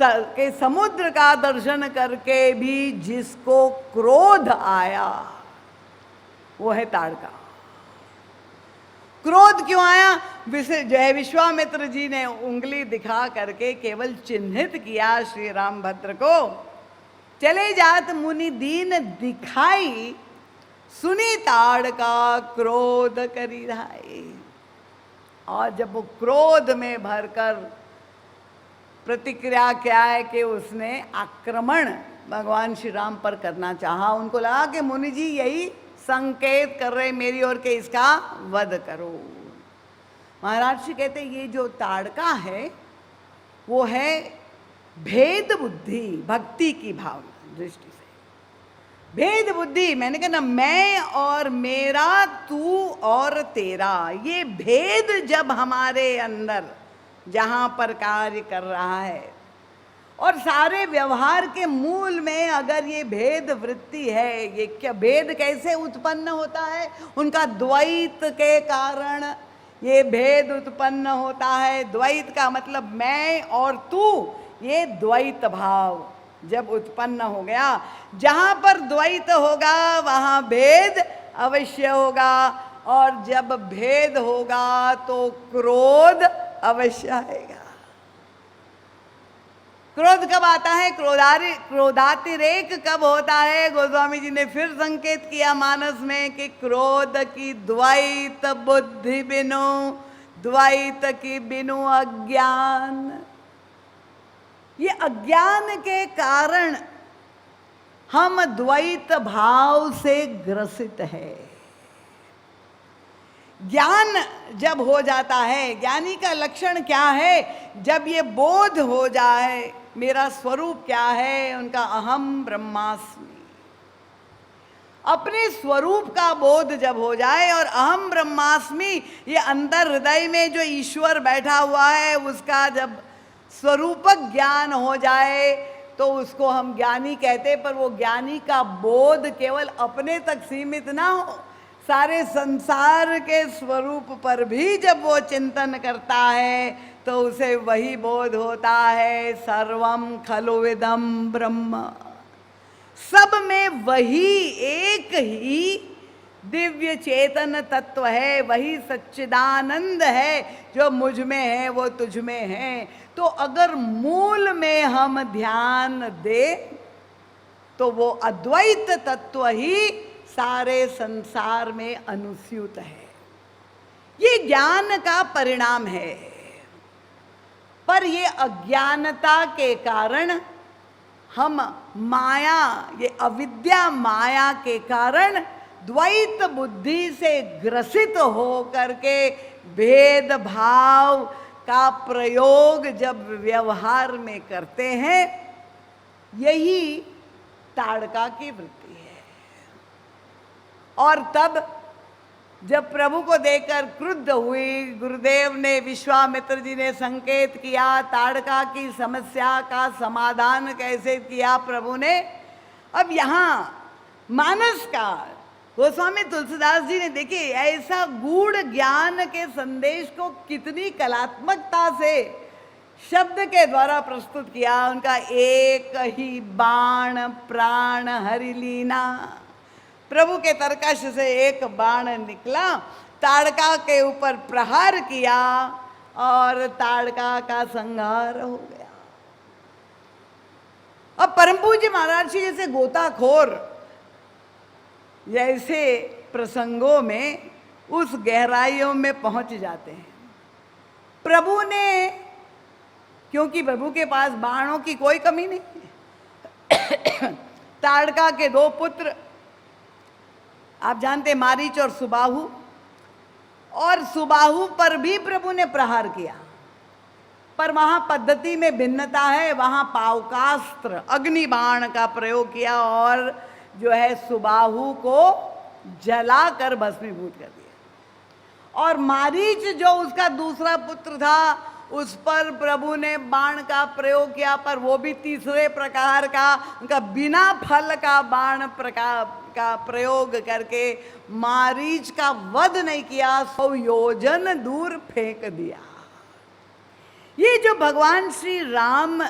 के समुद्र का दर्शन करके भी जिसको क्रोध आया, वो है ताड़का। क्रोध क्यों आया? जय विश्वामित्र जी ने उंगली दिखा करके केवल चिन्हित किया श्री रामभद्र को, चले जात मुनि दीन दिखाई, सुनी ताड़का क्रोध करी धाई। और जब वो क्रोध में भरकर प्रतिक्रिया क्या है कि उसने आक्रमण भगवान श्री राम पर करना चाहा। उनको लगा कि मुनि जी यही संकेत कर रहे मेरी ओर के इसका वध करो। महाराज जी कहते ये जो ताड़का है वो है भेद बुद्धि, भक्ति की भावना दृष्टि से। भेद बुद्धि, मैंने कहा ना, मैं और मेरा, तू और तेरा, ये भेद जब हमारे अंदर जहाँ पर कार्य कर रहा है, और सारे व्यवहार के मूल में अगर ये भेद वृत्ति है, ये क्या भेद कैसे उत्पन्न होता है? उनका द्वैत के कारण ये भेद उत्पन्न होता है। द्वैत का मतलब मैं और तू, ये द्वैत भाव जब उत्पन्न हो गया, जहाँ पर द्वैत होगा वहाँ भेद अवश्य होगा, और जब भेद होगा तो क्रोध अवश्य आएगा। क्रोध कब आता है? क्रोधातिरेक कब होता है? गोस्वामी जी ने फिर संकेत किया मानस में कि क्रोध की द्वैत बुद्धि बिनु, द्वैत की बिनु अज्ञान। ये अज्ञान के कारण हम द्वैत भाव से ग्रसित है। ज्ञान जब हो जाता है, ज्ञानी का लक्षण क्या है? जब ये बोध हो जाए मेरा स्वरूप क्या है, उनका अहम ब्रह्मास्मि। अपने स्वरूप का बोध जब हो जाए और अहम ब्रह्मास्मि ये अंदर हृदय में जो ईश्वर बैठा हुआ है उसका जब स्वरूपक ज्ञान हो जाए तो उसको हम ज्ञानी कहते। पर वो ज्ञानी का बोध केवल अपने तक सीमित ना हो, सारे संसार के स्वरूप पर भी जब वो चिंतन करता है तो उसे वही बोध होता है, सर्वम खलुविदम ब्रह्म। सब में वही एक ही दिव्य चेतन तत्व है, वही सच्चिदानंद है, जो मुझ में है वो तुझ में है। तो अगर मूल में हम ध्यान दें तो वो अद्वैत तत्व ही सारे संसार में अनुस्यूत है। ये ज्ञान का परिणाम है। पर ये अज्ञानता के कारण हम माया, ये अविद्या माया के कारण द्वैत बुद्धि से ग्रसित हो करके भेद भाव का प्रयोग जब व्यवहार में करते हैं, यही ताड़का की वृत्ति है। और तब जब प्रभु को देखकर क्रुद्ध हुई, गुरुदेव ने, विश्वामित्र जी ने संकेत किया, ताड़का की समस्या का समाधान कैसे किया प्रभु ने। अब यहाँ मानस का गोस्वामी तुलसीदास जी ने देखिए ऐसा गूढ़ ज्ञान के संदेश को कितनी कलात्मकता से शब्द के द्वारा प्रस्तुत किया। उनका एक ही बाण प्राण हरि लीना, प्रभु के तरकश से एक बाण निकला, ताड़का के ऊपर प्रहार किया और ताड़का का संहार हो गया। अब परम पूज्य महाराज जी जैसे गोताखोर जैसे प्रसंगों में उस गहराइयों में पहुंच जाते हैं। प्रभु ने, क्योंकि प्रभु के पास बाणों की कोई कमी नहीं है। ताड़का के दो पुत्र आप जानते, मारीच और सुबाहु, और सुबाहु पर भी प्रभु ने प्रहार किया। पर वहां पद्धति में भिन्नता है, वहां पावकास्त्र अग्निबाण का प्रयोग किया और जो है सुबाहु को जलाकर भस्मीभूत कर दिया। और मारीच जो उसका दूसरा पुत्र था उस पर प्रभु ने बाण का प्रयोग किया, पर वो भी तीसरे प्रकार का, उनका बिना फल का बाण प्रकार का प्रयोग करके मारीच का वध नहीं किया, 100 योजन दूर फेंक दिया। ये जो भगवान श्री राम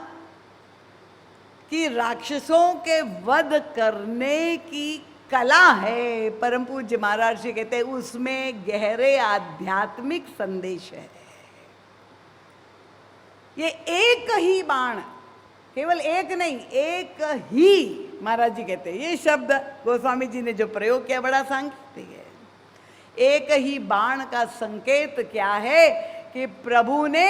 की राक्षसों के वध करने की कला है, परम पूज्य महाराज जी कहते हैं उसमें गहरे आध्यात्मिक संदेश है। ये एक ही बाण, केवल एक नहीं, एक ही, महाराज जी कहते हैं ये शब्द गोस्वामी जी ने जो प्रयोग किया बड़ा सांकेतिक है। एक ही बाण का संकेत क्या है कि प्रभु ने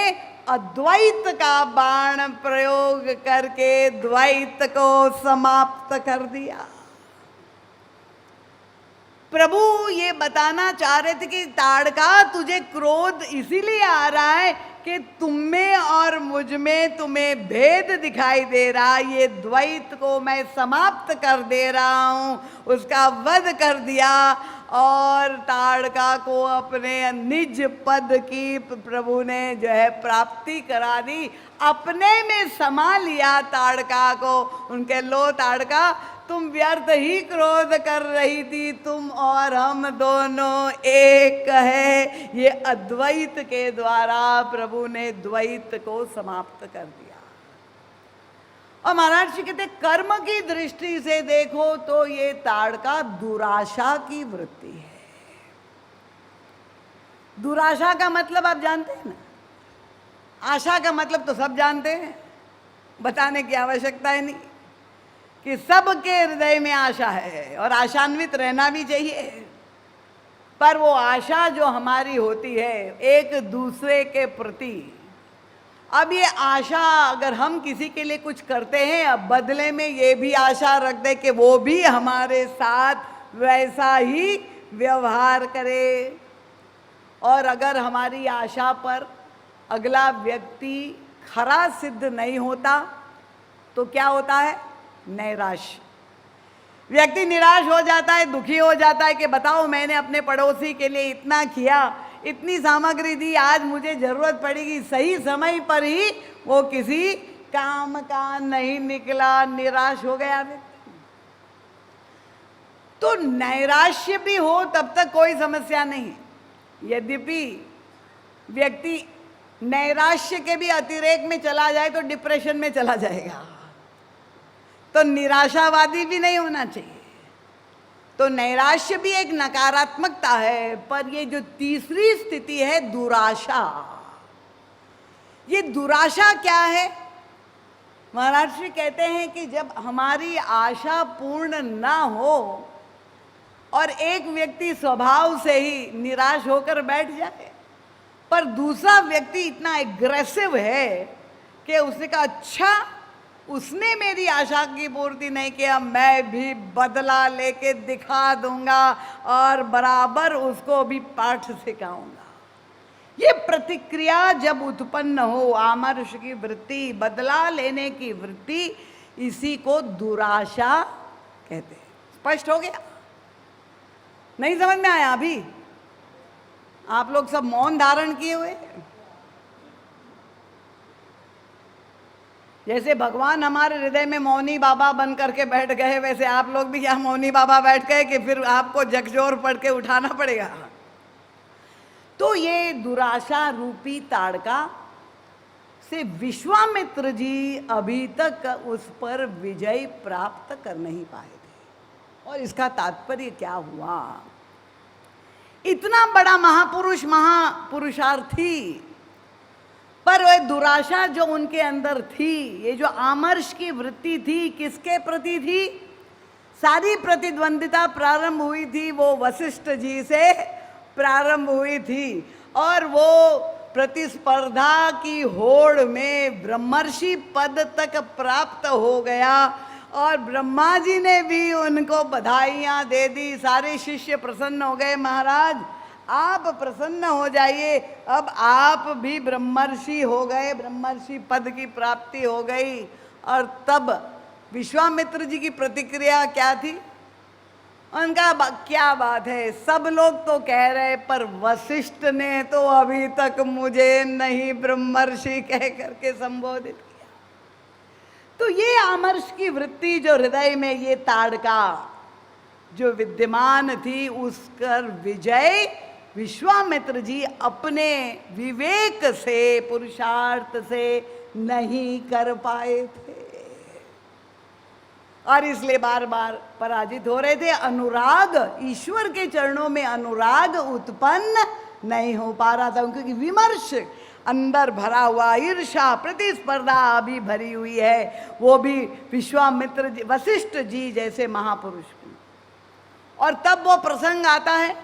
अद्वैत का बाण प्रयोग करके द्वैत को समाप्त कर दिया। प्रभु ये बताना चाह रहे थे कि ताड़का तुझे क्रोध इसीलिए आ रहा है कि तुम में और मुझ में तुम्हें भेद दिखाई दे रहा, ये द्वैत को मैं समाप्त कर दे रहा हूँ, उसका वध कर दिया और ताड़का को अपने निज पद की प्रभु ने जो है प्राप्ति करा दी, अपने में समा लिया ताड़का को। उनके लो ताड़का तुम व्यर्थ ही क्रोध कर रही थी, तुम और हम दोनों एक है। ये अद्वैत के द्वारा प्रभु ने द्वैत को समाप्त कर दिया। और महाराज जी कहते कर्म की दृष्टि से देखो तो ये ताड़का दुराशा की वृत्ति है। दुराशा का मतलब आप जानते हैं ना, आशा का मतलब तो सब जानते हैं, बताने की आवश्यकता है नहीं कि सबके हृदय में आशा है और आशान्वित रहना भी चाहिए। पर वो आशा जो हमारी होती है एक दूसरे के प्रति, अब ये आशा अगर हम किसी के लिए कुछ करते हैं, अब बदले में ये भी आशा रख दे कि वो भी हमारे साथ वैसा ही व्यवहार करे, और अगर हमारी आशा पर अगला व्यक्ति खरा सिद्ध नहीं होता तो क्या होता है? नैराश्य। व्यक्ति निराश हो जाता है, दुखी हो जाता है कि बताओ मैंने अपने पड़ोसी के लिए इतना किया, इतनी सामग्री दी, आज मुझे जरूरत पड़ेगी, सही समय पर ही वो किसी काम का नहीं निकला, निराश हो गया। तो नैराश्य भी हो तब तक कोई समस्या नहीं। यद्यपि व्यक्ति नैराश्य के भी अतिरेक में चला जाए तो डिप्रेशन में चला जाएगा, तो निराशावादी भी नहीं होना चाहिए। तो नैराश्य भी एक नकारात्मकता है। पर ये जो तीसरी स्थिति है दुराशा, ये दुराशा क्या है? महाराज श्री कहते हैं कि जब हमारी आशा पूर्ण ना हो और एक व्यक्ति स्वभाव से ही निराश होकर बैठ जाए, पर दूसरा व्यक्ति इतना एग्रेसिव है कि उसने कहा अच्छा उसने मेरी आशा की पूर्ति नहीं किया, मैं भी बदला लेके दिखा दूंगा और बराबर उसको भी पाठ सिखाऊंगा। ये प्रतिक्रिया जब उत्पन्न हो, आमर्ष की वृत्ति, बदला लेने की वृत्ति, इसी को दुराशा कहते हैं। स्पष्ट हो गया? नहीं समझ में आया? अभी आप लोग सब मौन धारण किए हुए, जैसे भगवान हमारे हृदय में मौनी बाबा बन करके बैठ गए, वैसे आप लोग भी क्या मौनी बाबा बैठ गए कि फिर आपको झकझोर पढ़ के उठाना पड़ेगा? तो ये दुराशा रूपी ताड़का से विश्वामित्र जी अभी तक उस पर विजय प्राप्त कर नहीं पाए थे। और इसका तात्पर्य क्या हुआ? इतना बड़ा महापुरुष, महापुरुषार्थी, पर वह दुराशा जो उनके अंदर थी, ये जो आमर्ष की वृत्ति थी, किसके प्रति थी? सारी प्रतिद्वंदिता प्रारंभ हुई थी वो वशिष्ठ जी से प्रारंभ हुई थी, और वो प्रतिस्पर्धा की होड़ में ब्रह्मर्षि पद तक प्राप्त हो गया, और ब्रह्मा जी ने भी उनको बधाइयाँ दे दी। सारे शिष्य प्रसन्न हो गए, महाराज आप प्रसन्न हो जाइए, अब आप भी ब्रह्मर्षि हो गए, ब्रह्मर्षि पद की प्राप्ति हो गई। और तब विश्वामित्र जी की प्रतिक्रिया क्या थी? उनका क्या बात है, सब लोग तो कह रहे, पर वशिष्ठ ने तो अभी तक मुझे नहीं ब्रह्मर्षि कह करके संबोधित किया। तो ये आमर्ष की वृत्ति जो हृदय में, ये ताड़का जो विद्यमान थी, उसका विजय विश्वामित्र जी अपने विवेक से, पुरुषार्थ से नहीं कर पाए थे, और इसलिए बार बार पराजित हो रहे थे। अनुराग, ईश्वर के चरणों में अनुराग उत्पन्न नहीं हो पा रहा था, क्योंकि विमर्श अंदर भरा हुआ, ईर्ष्या, प्रतिस्पर्धा अभी भरी हुई है, वो भी विश्वामित्र जी, वशिष्ठ जी जैसे महापुरुष। और तब वो प्रसंग आता है,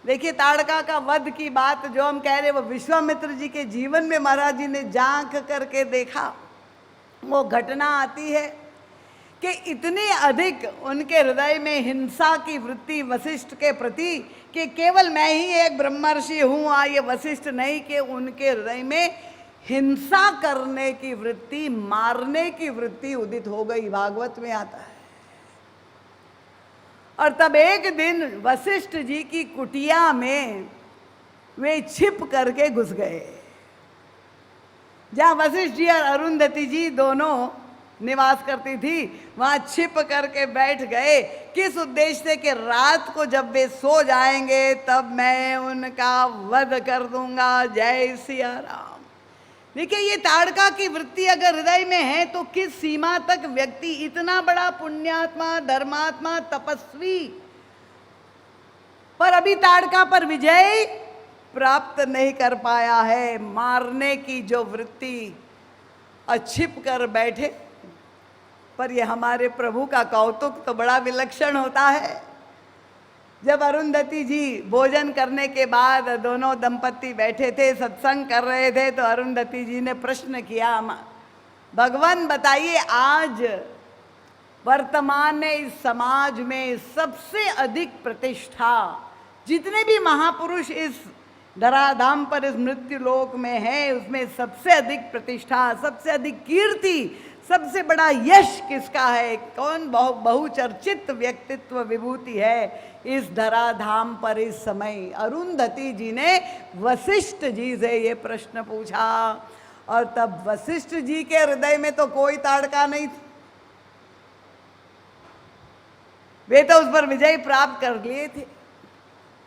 देखिए ताड़का का वध की बात जो हम कह रहे, वो विश्वामित्र जी के जीवन में महाराज जी ने झांक करके देखा। वो घटना आती है कि इतनी अधिक उनके हृदय में हिंसा की वृत्ति वशिष्ठ के प्रति, कि केवल मैं ही एक ब्रह्मर्षि हूँ, ये वशिष्ठ नहीं, कि उनके हृदय में हिंसा करने की वृत्ति, मारने की वृत्ति उदित हो गई। भागवत में आता है। और तब एक दिन वशिष्ठ जी की कुटिया में वे छिप करके घुस गए, जहाँ वशिष्ठ जी और अरुंधति जी दोनों निवास करती थी, वहाँ छिप करके बैठ गए। किस उद्देश्य से? कि रात को जब वे सो जाएंगे तब मैं उनका वध कर दूंगा। जय सिया राम। देखिए, ये ताड़का की वृत्ति अगर हृदय में है तो किस सीमा तक व्यक्ति, इतना बड़ा पुण्यात्मा, धर्मात्मा, तपस्वी, पर अभी ताड़का पर विजय प्राप्त नहीं कर पाया है। मारने की जो वृत्ति, छिप कर बैठे। पर ये हमारे प्रभु का कौतुक तो बड़ा विलक्षण होता है। जब अरुंधति जी भोजन करने के बाद दोनों दंपति बैठे थे, सत्संग कर रहे थे, तो अरुंधति जी ने प्रश्न किया, भगवान बताइए आज वर्तमान में इस समाज में सबसे अधिक प्रतिष्ठा, जितने भी महापुरुष इस धराधाम पर, इस मृत्यु लोक में है, उसमें सबसे अधिक प्रतिष्ठा, सबसे अधिक कीर्ति, सबसे बड़ा यश किसका है, कौन बहुचर्चित व्यक्तित्व विभूति है इस धराधाम पर इस समय? अरुंधति जी ने वशिष्ठ जी से ये प्रश्न पूछा, और तब वशिष्ठ जी के हृदय में तो कोई ताड़का नहीं थी, वे तो उस पर विजय प्राप्त कर लिए थे।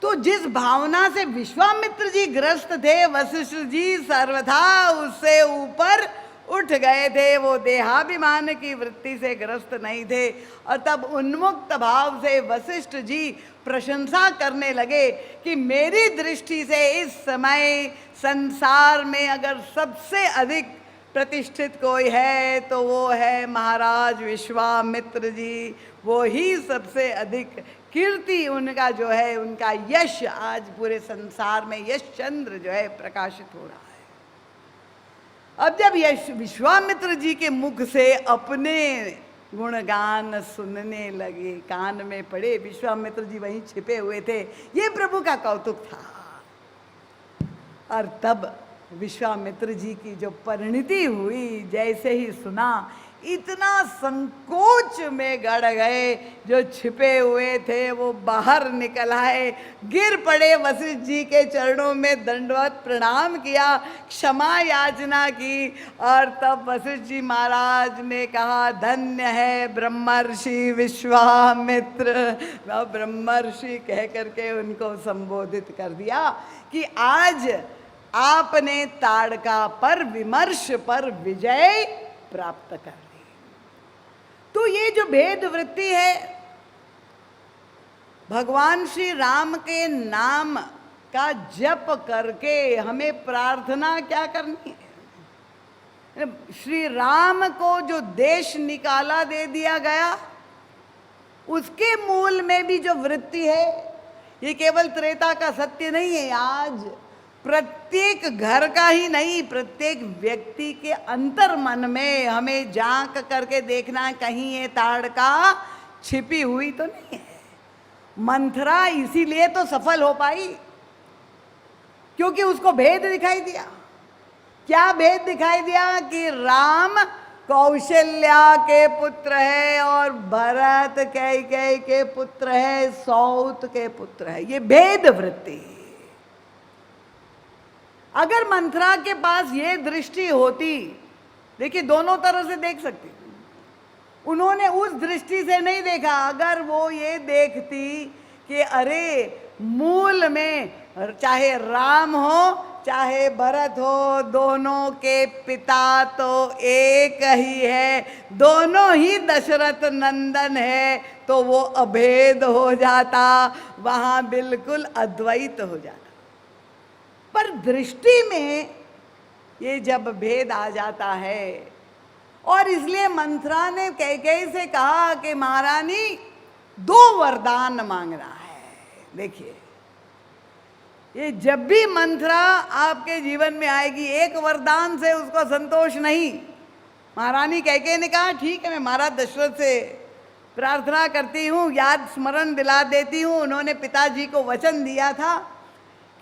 तो जिस भावना से विश्वामित्र जी ग्रस्त थे, वशिष्ठ जी सर्वथा उससे ऊपर उठ गए थे, वो देहाभिमान की वृत्ति से ग्रस्त नहीं थे। और तब उन्मुक्त भाव से वशिष्ठ जी प्रशंसा करने लगे कि मेरी दृष्टि से इस समय संसार में अगर सबसे अधिक प्रतिष्ठित कोई है तो वो है महाराज विश्वामित्र जी, वो ही सबसे अधिक कीर्ति उनका जो है, उनका यश आज पूरे संसार में यश चंद्र जो है प्रकाशित हो रहा है। अब जब यश विश्वामित्र जी के मुख से अपने गुणगान सुनने लगे, कान में पड़े, विश्वामित्र जी वहीं छिपे हुए थे, ये प्रभु का कौतुक था। और तब विश्वामित्र जी की जो परिणति हुई, जैसे ही सुना इतना संकोच में गड़ गए, जो छिपे हुए थे वो बाहर निकल आए, गिर पड़े वशिष्ठ जी के चरणों में, दंडवत प्रणाम किया, क्षमा याचना की। और तब वशिष्ठ जी महाराज ने कहा, धन्य है ब्रह्मर्षि विश्वामित्र। ब्रह्मर्षि कह करके उनको संबोधित कर दिया कि आज आपने ताड़का पर, विमर्श पर विजय प्राप्त कर ली। तो ये जो भेद वृत्ति है, भगवान श्री राम के नाम का जप करके हमें प्रार्थना क्या करनी है? श्री राम को जो देश निकाला दे दिया गया, उसके मूल में भी जो वृत्ति है, ये केवल त्रेता का सत्य नहीं है, आज प्रत्येक घर का ही नहीं, प्रत्येक व्यक्ति के अंतर मन में हमें झांक करके देखना, कहीं ये ताड़का छिपी हुई तो नहीं है। मंथरा इसीलिए तो सफल हो पाई क्योंकि उसको भेद दिखाई दिया। क्या भेद दिखाई दिया? कि राम कौशल्या के पुत्र है और भरत कैकेयी के पुत्र है, सौत के पुत्र है। ये भेद वृत्ति। अगर मंथरा के पास ये दृष्टि होती, देखिए दोनों तरह से देख सकती, उन्होंने उस दृष्टि से नहीं देखा। अगर वो ये देखती कि अरे मूल में चाहे राम हो चाहे भरत हो, दोनों के पिता तो एक ही है, दोनों ही दशरथ नंदन है, तो वो अभेद हो जाता, वहाँ बिल्कुल अद्वैत हो जाता। पर दृष्टि में ये जब भेद आ जाता है, और इसलिए मंथरा ने कैकेयी से कहा कि महारानी 2 वरदान मांगना है। देखिए, ये जब भी मंथरा आपके जीवन में आएगी, एक वरदान से उसको संतोष नहीं। महारानी कैकेयी ने कहा, ठीक है, मैं महाराज दशरथ से प्रार्थना करती हूँ, याद स्मरण दिला देती हूँ, उन्होंने पिताजी को वचन दिया था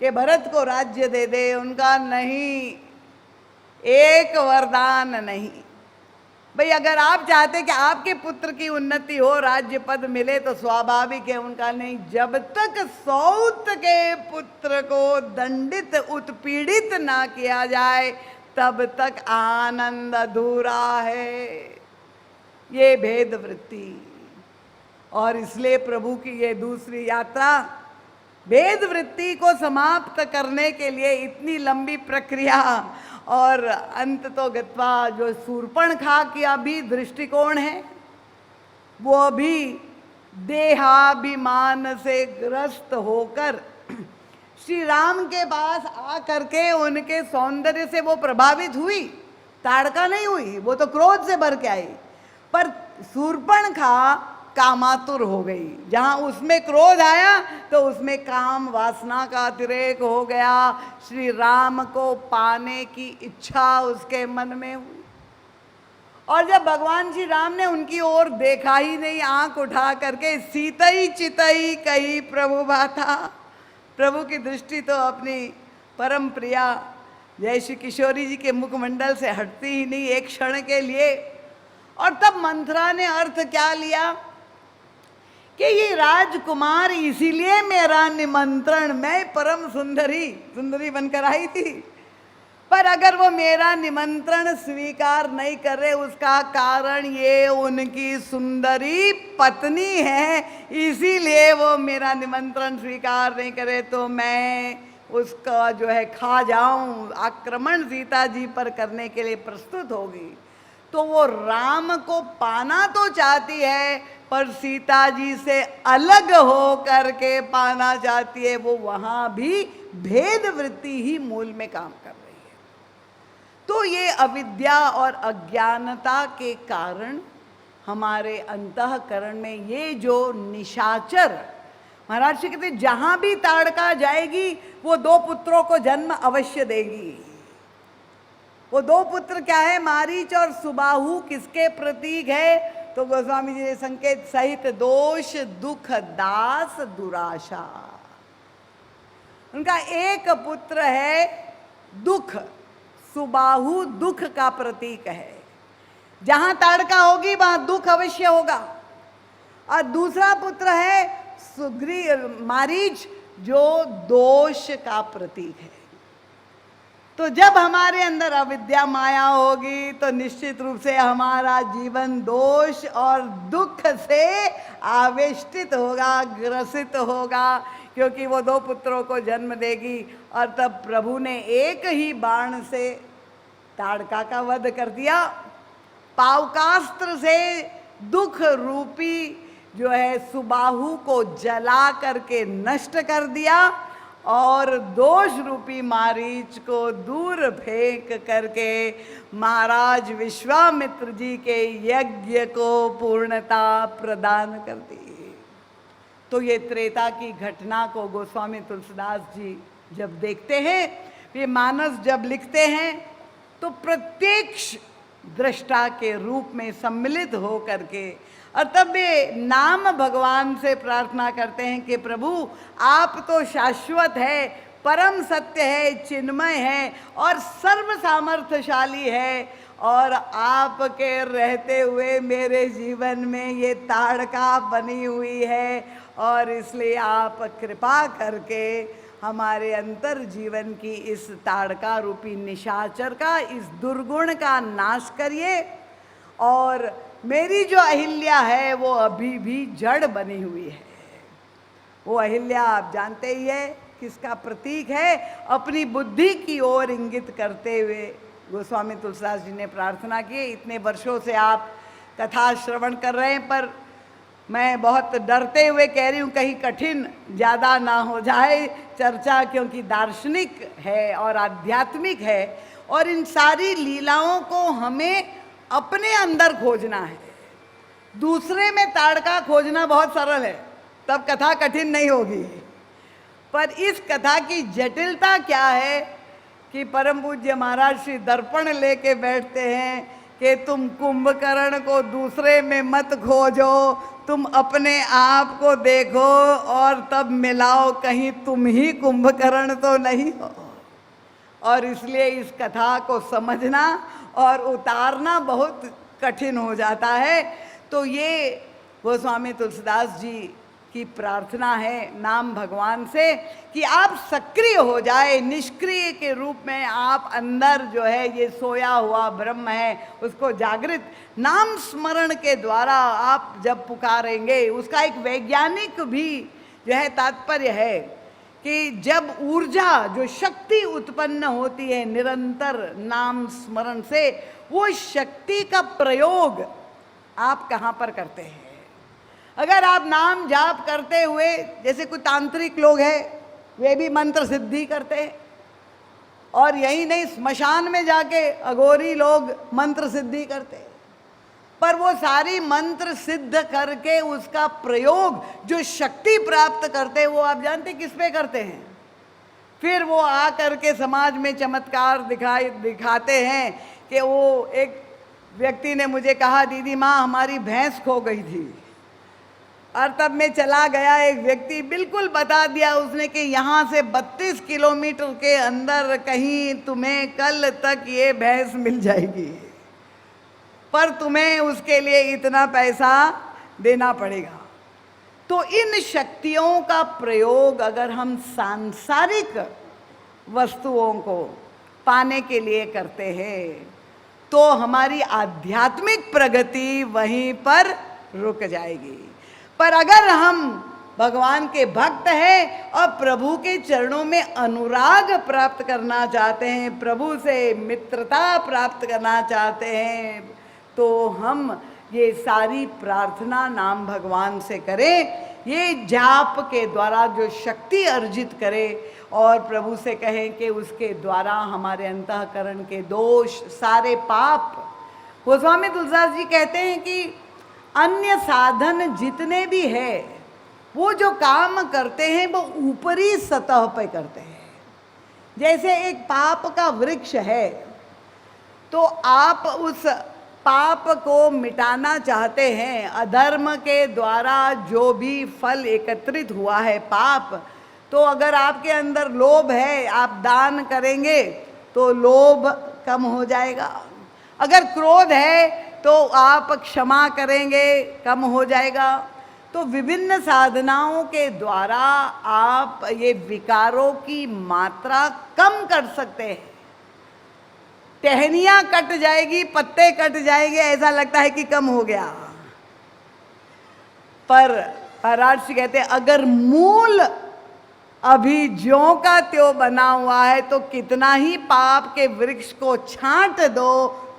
कि भरत को राज्य दे दे। उनका नहीं, एक वरदान नहीं। भाई अगर आप चाहते कि आपके पुत्र की उन्नति हो, राज्य पद मिले, तो स्वाभाविक है। उनका नहीं, जब तक सौत के पुत्र को दंडित उत्पीड़ित ना किया जाए तब तक आनंद अधूरा है। ये भेद वृत्ति। और इसलिए प्रभु की ये दूसरी यात्रा भेद वृत्ति को समाप्त करने के लिए इतनी लंबी प्रक्रिया, और अंत तो गत्वा जो शूर्पणखा का भी दृष्टिकोण है, वो भी देहाभिमान से ग्रस्त होकर श्री राम के पास आ करके उनके सौंदर्य से वो प्रभावित हुई, ताड़का नहीं हुई, वो तो क्रोध से भर के आई। पर शूर्पणखा कामातुर हो गई। जहाँ उसमें क्रोध आया तो उसमें काम वासना का अतिरेक हो गया। श्री राम को पाने की इच्छा उसके मन में हुई, और जब भगवान श्री राम ने उनकी ओर देखा ही नहीं, आंख उठा करके सीतई चितई कही प्रभु बाता। प्रभु की दृष्टि तो अपनी परम प्रिया जय श्री किशोरी जी के मुखमंडल से हटती ही नहीं एक क्षण के लिए। और तब मंथरा ने अर्थ क्या लिया कि ये राजकुमार इसीलिए मेरा निमंत्रण, मैं परम सुंदरी बनकर आई थी, पर अगर वो मेरा निमंत्रण स्वीकार नहीं कर रहे, उसका कारण ये उनकी सुंदरी पत्नी है, इसीलिए वो मेरा निमंत्रण स्वीकार नहीं करे, तो मैं उसका जो है खा जाऊं, आक्रमण सीता जी पर करने के लिए प्रस्तुत होगी। तो वो राम को पाना तो चाहती है, पर सीता जी से अलग हो करके पाना चाहती है। वो वहां भी भेद वृत्ति ही मूल में काम कर रही है। तो ये अविद्या और अज्ञानता के कारण हमारे अंतःकरण में ये जो निशाचर, महाराज जी कहते जहां भी ताड़का जाएगी वो 2 पुत्रों को जन्म अवश्य देगी। वो 2 पुत्र क्या है, मारीच और सुबाहु, किसके प्रतीक है? तो गोस्वामी जी ने संकेत सहित दोष दुख दास दुराशा। उनका एक पुत्र है दुख, सुबाहु दुख का प्रतीक है, जहां ताड़का होगी वहां दुख अवश्य होगा। और दूसरा पुत्र है मारीच, जो दोष का प्रतीक है। तो जब हमारे अंदर अविद्या माया होगी तो निश्चित रूप से हमारा जीवन दोष और दुख से आवेष्टित होगा, ग्रसित होगा, क्योंकि वो 2 पुत्रों को जन्म देगी। और तब प्रभु ने एक ही बाण से ताड़का का वध कर दिया, पावकास्त्र से दुख रूपी जो है सुबाहु को जला करके नष्ट कर दिया, और दोष रूपी मारीच को दूर फेंक करके महाराज विश्वामित्र जी के यज्ञ को पूर्णता प्रदान कर दी। तो ये त्रेता की घटना को गोस्वामी तुलसीदास जी जब देखते हैं, ये मानस जब लिखते हैं, तो प्रत्यक्ष दृष्टा के रूप में सम्मिलित हो करके, और तब वे नाम भगवान से प्रार्थना करते हैं कि प्रभु आप तो शाश्वत है, परम सत्य है, चिन्मय है और सर्व सामर्थ्यशाली है, और आपके रहते हुए मेरे जीवन में ये ताड़का बनी हुई है, और इसलिए आप कृपा करके हमारे अंतर जीवन की इस ताड़का रूपी निशाचर का, इस दुर्गुण का नाश करिए। और मेरी जो अहिल्या है वो अभी भी जड़ बनी हुई है। वो अहिल्या आप जानते ही है किसका प्रतीक है, अपनी बुद्धि की ओर इंगित करते हुए गोस्वामी तुलसीदास जी ने प्रार्थना की। इतने वर्षों से आप कथा श्रवण कर रहे हैं, पर मैं बहुत डरते हुए कह रही हूँ कहीं कठिन ज़्यादा ना हो जाए चर्चा, क्योंकि दार्शनिक है और आध्यात्मिक है, और इन सारी लीलाओं को हमें अपने अंदर खोजना है। दूसरे में ताड़का खोजना बहुत सरल है, तब कथा कठिन नहीं होगी। पर इस कथा की जटिलता क्या है कि परम पूज्य महाराज श्री दर्पण लेके बैठते हैं कि तुम कुंभकर्ण को दूसरे में मत खोजो, तुम अपने आप को देखो और तब मिलाओ, कहीं तुम ही कुंभकर्ण तो नहीं हो। और इसलिए इस कथा को समझना और उतारना बहुत कठिन हो जाता है। तो ये गोस्वामी तुलसीदास जी की प्रार्थना है नाम भगवान से कि आप सक्रिय हो जाए, निष्क्रिय के रूप में आप अंदर जो है ये सोया हुआ ब्रह्म है उसको जागृत नाम स्मरण के द्वारा आप जब पुकारेंगे। उसका एक वैज्ञानिक भी जो है तात्पर्य है कि जब ऊर्जा जो शक्ति उत्पन्न होती है निरंतर नाम स्मरण से, वो शक्ति का प्रयोग आप कहाँ पर करते हैं। अगर आप नाम जाप करते हुए, जैसे कुछ तांत्रिक लोग हैं वे भी मंत्र सिद्धि करते हैं, और यही नहीं स्मशान में जाके अघोरी लोग मंत्र सिद्धि करते हैं, पर वो सारी मंत्र सिद्ध करके उसका प्रयोग जो शक्ति प्राप्त करते हैं वो आप जानते किस पे करते हैं। फिर वो आ करके समाज में चमत्कार दिखाते हैं कि वो एक व्यक्ति ने मुझे कहा दीदी माँ हमारी भैंस खो गई थी, और तब मैं चला गया, एक व्यक्ति बिल्कुल बता दिया उसने कि यहाँ से 32 किलोमीटर के अंदर कहीं तुम्हें कल तक ये भैंस मिल जाएगी। पर तुम्हें उसके लिए इतना पैसा देना पड़ेगा। तो इन शक्तियों का प्रयोग अगर हम सांसारिक वस्तुओं को पाने के लिए करते हैं तो हमारी आध्यात्मिक प्रगति वहीं पर रुक जाएगी। पर अगर हम भगवान के भक्त हैं और प्रभु के चरणों में अनुराग प्राप्त करना चाहते हैं, प्रभु से मित्रता प्राप्त करना चाहते हैं, तो हम ये सारी प्रार्थना नाम भगवान से करें, ये जाप के द्वारा जो शक्ति अर्जित करें और प्रभु से कहें कि उसके द्वारा हमारे अंतःकरण के दोष, सारे पाप। गोस्वामी तुलसीदास जी कहते हैं कि अन्य साधन जितने भी है वो जो काम करते हैं वो ऊपरी सतह पे करते हैं। जैसे एक पाप का वृक्ष है तो आप उस पाप को मिटाना चाहते हैं, अधर्म के द्वारा जो भी फल एकत्रित हुआ है पाप, तो अगर आपके अंदर लोभ है आप दान करेंगे तो लोभ कम हो जाएगा। अगर क्रोध है तो आप क्षमा करेंगे, कम हो जाएगा। तो विभिन्न साधनाओं के द्वारा आप ये विकारों की मात्रा कम कर सकते हैं। टहनियाँ कट जाएगी, पत्ते कट जाएंगे, ऐसा लगता है कि कम हो गया, पर महर्षि कहते हैं अगर मूल अभी ज्यों का त्यों बना हुआ है तो कितना ही पाप के वृक्ष को छांट दो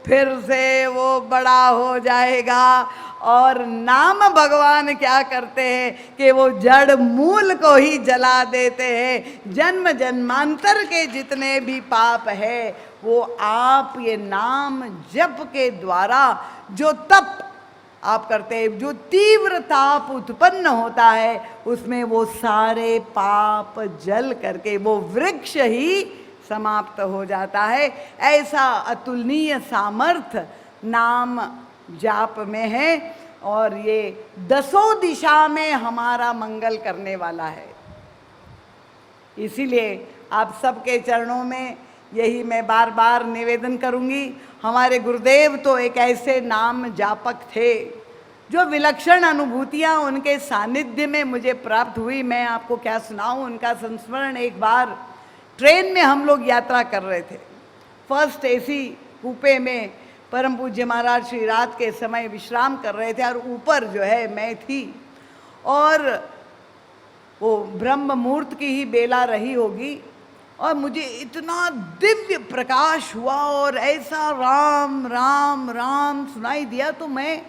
फिर से वो बड़ा हो जाएगा। और नाम भगवान क्या करते हैं कि वो जड़ मूल को ही जला देते हैं। जन्म जन्मांतर के जितने भी पाप है वो आप ये नाम जप के द्वारा जो तप आप करते हैं, जो तीव्र ताप उत्पन्न होता है, उसमें वो सारे पाप जल करके वो वृक्ष ही समाप्त हो जाता है। ऐसा अतुलनीय सामर्थ्य नाम जाप में है और ये दसों दिशा में हमारा मंगल करने वाला है। इसीलिए आप सबके चरणों में यही मैं बार बार निवेदन करूंगी। हमारे गुरुदेव तो एक ऐसे नाम जापक थे जो विलक्षण अनुभूतियाँ उनके सानिध्य में मुझे प्राप्त हुई। मैं आपको क्या सुनाऊं उनका संस्मरण। एक बार ट्रेन में हम लोग यात्रा कर रहे थे, फर्स्ट एसी कूपे में परम पूज्य महाराज श्री रात के समय विश्राम कर रहे थे और ऊपर जो है मैं थी और वो ब्रह्म मुहूर्त की ही बेला रही होगी और मुझे इतना दिव्य प्रकाश हुआ और ऐसा राम राम राम सुनाई दिया तो मैं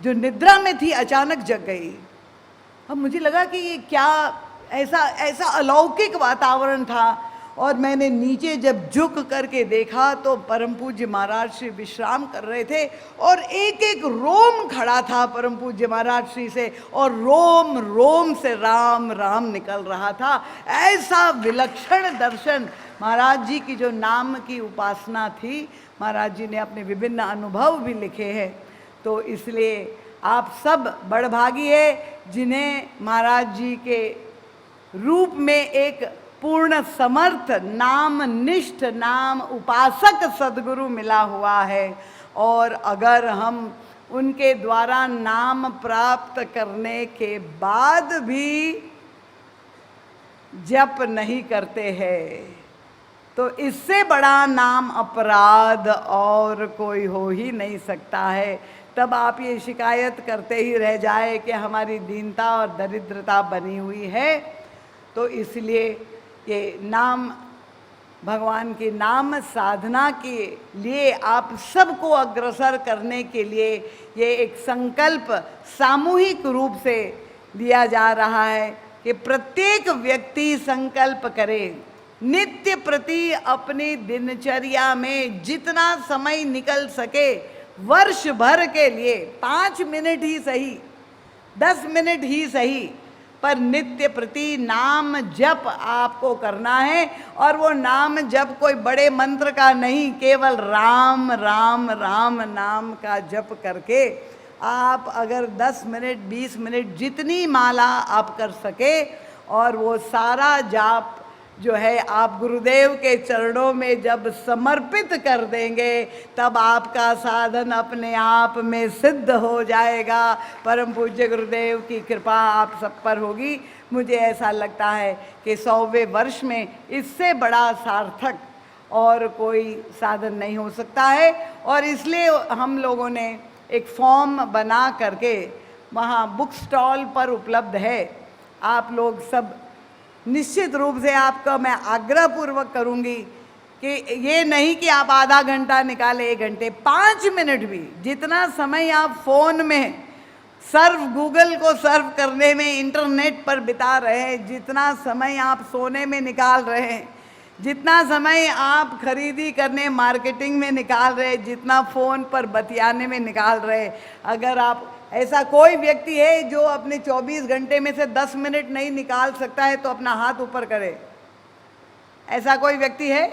जो निद्रा में थी अचानक जग गई। अब मुझे लगा कि ये क्या ऐसा अलौकिक वातावरण था और मैंने नीचे जब झुक करके देखा तो परम पूज्य महाराज श्री विश्राम कर रहे थे और एक एक रोम खड़ा था परम पूज्य महाराज श्री से और रोम रोम से राम राम निकल रहा था। ऐसा विलक्षण दर्शन। महाराज जी की जो नाम की उपासना थी, महाराज जी ने अपने विभिन्न अनुभव भी लिखे हैं। तो इसलिए आप सब बड़भागी है जिन्हें महाराज जी के रूप में एक पूर्ण समर्थ नाम निष्ठ नाम उपासक सद्गुरु मिला हुआ है। और अगर हम उनके द्वारा नाम प्राप्त करने के बाद भी जप नहीं करते हैं तो इससे बड़ा नाम अपराध और कोई हो ही नहीं सकता है। तब आप ये शिकायत करते ही रह जाए कि हमारी दीनता और दरिद्रता बनी हुई है। तो इसलिए ये नाम भगवान के नाम साधना के लिए आप सबको अग्रसर करने के लिए ये एक संकल्प सामूहिक रूप से लिया जा रहा है कि प्रत्येक व्यक्ति संकल्प करे नित्य प्रति अपनी दिनचर्या में जितना समय निकल सके वर्ष भर के लिए 5 मिनट ही सही 10 मिनट ही सही पर नित्य प्रति नाम जप आपको करना है। और वो नाम जप कोई बड़े मंत्र का नहीं, केवल राम राम राम नाम का जप करके आप अगर 10 मिनट 20 मिनट जितनी माला आप कर सके और वो सारा जाप जो है आप गुरुदेव के चरणों में जब समर्पित कर देंगे तब आपका साधन अपने आप में सिद्ध हो जाएगा। परम पूज्य गुरुदेव की कृपा आप सब पर होगी। मुझे ऐसा लगता है कि 100वें वर्ष में इससे बड़ा सार्थक और कोई साधन नहीं हो सकता है। और इसलिए हम लोगों ने एक फॉर्म बना करके वहाँ बुक स्टॉल पर उपलब्ध है। आप लोग सब निश्चित रूप से आपका मैं आग्रह पूर्वक करूँगी कि ये नहीं कि आप आधा घंटा निकालें, 1 घंटे, 5 मिनट भी, जितना समय आप फ़ोन में गूगल को सर्व करने में, इंटरनेट पर बिता रहे हैं, जितना समय आप सोने में निकाल रहे हैं, जितना समय आप खरीदी करने मार्केटिंग में निकाल रहे हैं, जितना फ़ोन पर बतियाने में निकाल रहे हैं, अगर आप ऐसा कोई व्यक्ति है जो अपने 24 घंटे में से 10 मिनट नहीं निकाल सकता है तो अपना हाथ ऊपर करे। ऐसा कोई व्यक्ति है?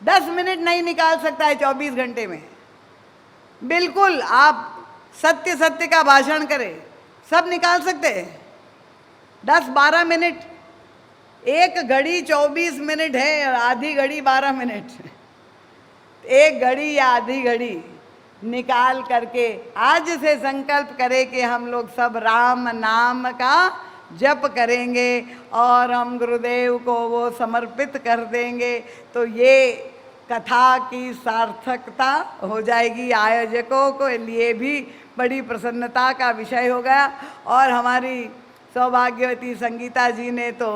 10 मिनट नहीं निकाल सकता है 24 घंटे में? बिल्कुल, आप सत्य सत्य का भाषण करें, सब निकाल सकते हैं। 10-12 मिनट, एक घड़ी 24 मिनट है और आधी घड़ी 12 मिनट। एक घड़ी या आधी घड़ी निकाल करके आज से संकल्प करें कि हम लोग सब राम नाम का जप करेंगे और हम गुरुदेव को वो समर्पित कर देंगे, तो ये कथा की सार्थकता हो जाएगी। आयोजकों को लिए भी बड़ी प्रसन्नता का विषय हो गया। और हमारी सौभाग्यवती संगीता जी ने तो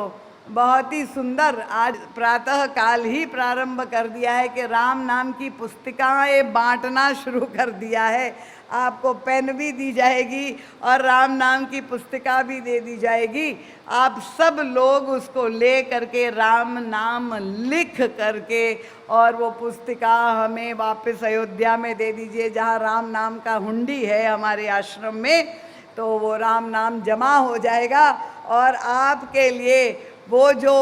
बहुत ही सुंदर आज प्रातः काल ही प्रारंभ कर दिया है कि राम नाम की पुस्तिकाएं बांटना शुरू कर दिया है। आपको पेन भी दी जाएगी और राम नाम की पुस्तिका भी दे दी जाएगी। आप सब लोग उसको ले करके राम नाम लिख करके और वो पुस्तिका हमें वापस अयोध्या में दे दीजिए, जहाँ राम नाम का हुंडी है हमारे आश्रम में, तो वो राम नाम जमा हो जाएगा और आपके लिए वो जो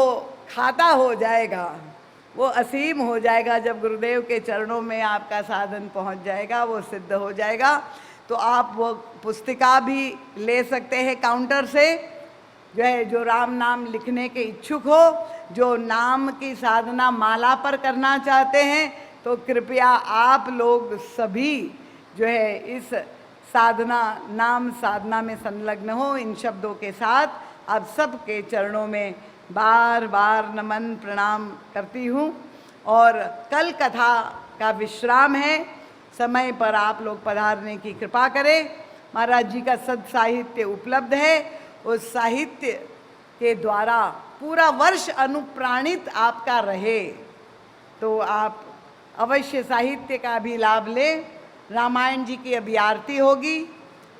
खाता हो जाएगा वो असीम हो जाएगा। जब गुरुदेव के चरणों में आपका साधन पहुंच जाएगा, वो सिद्ध हो जाएगा। तो आप वो पुस्तिका भी ले सकते हैं काउंटर से, जो है जो राम नाम लिखने के इच्छुक हो, जो नाम की साधना माला पर करना चाहते हैं, तो कृपया आप लोग सभी जो है इस साधना नाम साधना में संलग्न हो। इन शब्दों के साथ आप सबके चरणों में बार बार नमन प्रणाम करती हूँ। और कल कथा का विश्राम है, समय पर आप लोग पधारने की कृपा करें। महाराज जी का सद साहित्य उपलब्ध है, उस साहित्य के द्वारा पूरा वर्ष अनुप्राणित आपका रहे, तो आप अवश्य साहित्य का भी लाभ लें। रामायण जी की अभी आरती होगी,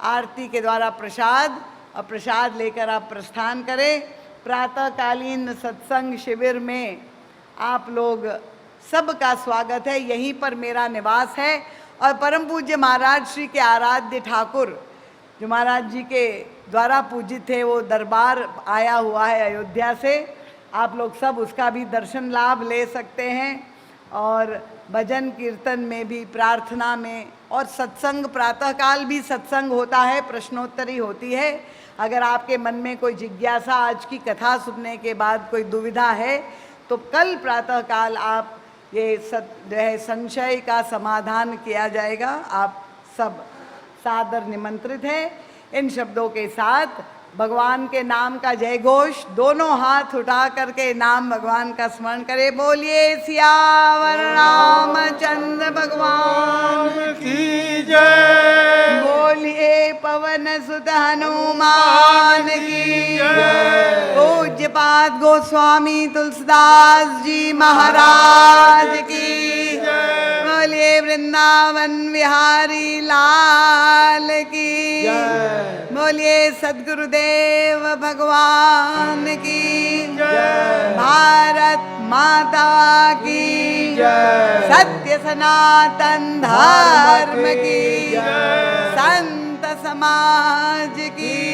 आरती के द्वारा प्रसाद, और प्रसाद लेकर आप प्रस्थान करें। प्रातःकालीन सत्संग शिविर में आप लोग सबका स्वागत है। यहीं पर मेरा निवास है और परम पूज्य महाराज श्री के आराध्य ठाकुर जो महाराज जी के द्वारा पूजित थे, वो दरबार आया हुआ है अयोध्या से। आप लोग सब उसका भी दर्शन लाभ ले सकते हैं और भजन कीर्तन में भी, प्रार्थना में, और सत्संग, प्रातःकाल भी सत्संग होता है, प्रश्नोत्तरी होती है। अगर आपके मन में कोई जिज्ञासा आज की कथा सुनने के बाद कोई दुविधा है, तो कल प्रातःकाल आप ये जो है संशय का समाधान किया जाएगा। आप सब सादर निमंत्रित हैं। इन शब्दों के साथ भगवान के नाम का जय घोष, दोनों हाथ उठा करके नाम भगवान का स्मरण करें। बोलिए सियावर रामचंद्र भगवान की जय। बोलिए पवन सुत हनुमान की जय। पूज्यपाद गोस्वामी तुलसीदास जी महाराज की जय। बोलिए वृंदावन बिहारी लाल की जय। बोलिए सद्गुरुदेव भगवान की जय। भारत माता की जय। सत्य सनातन धर्म की जय। संत समाज की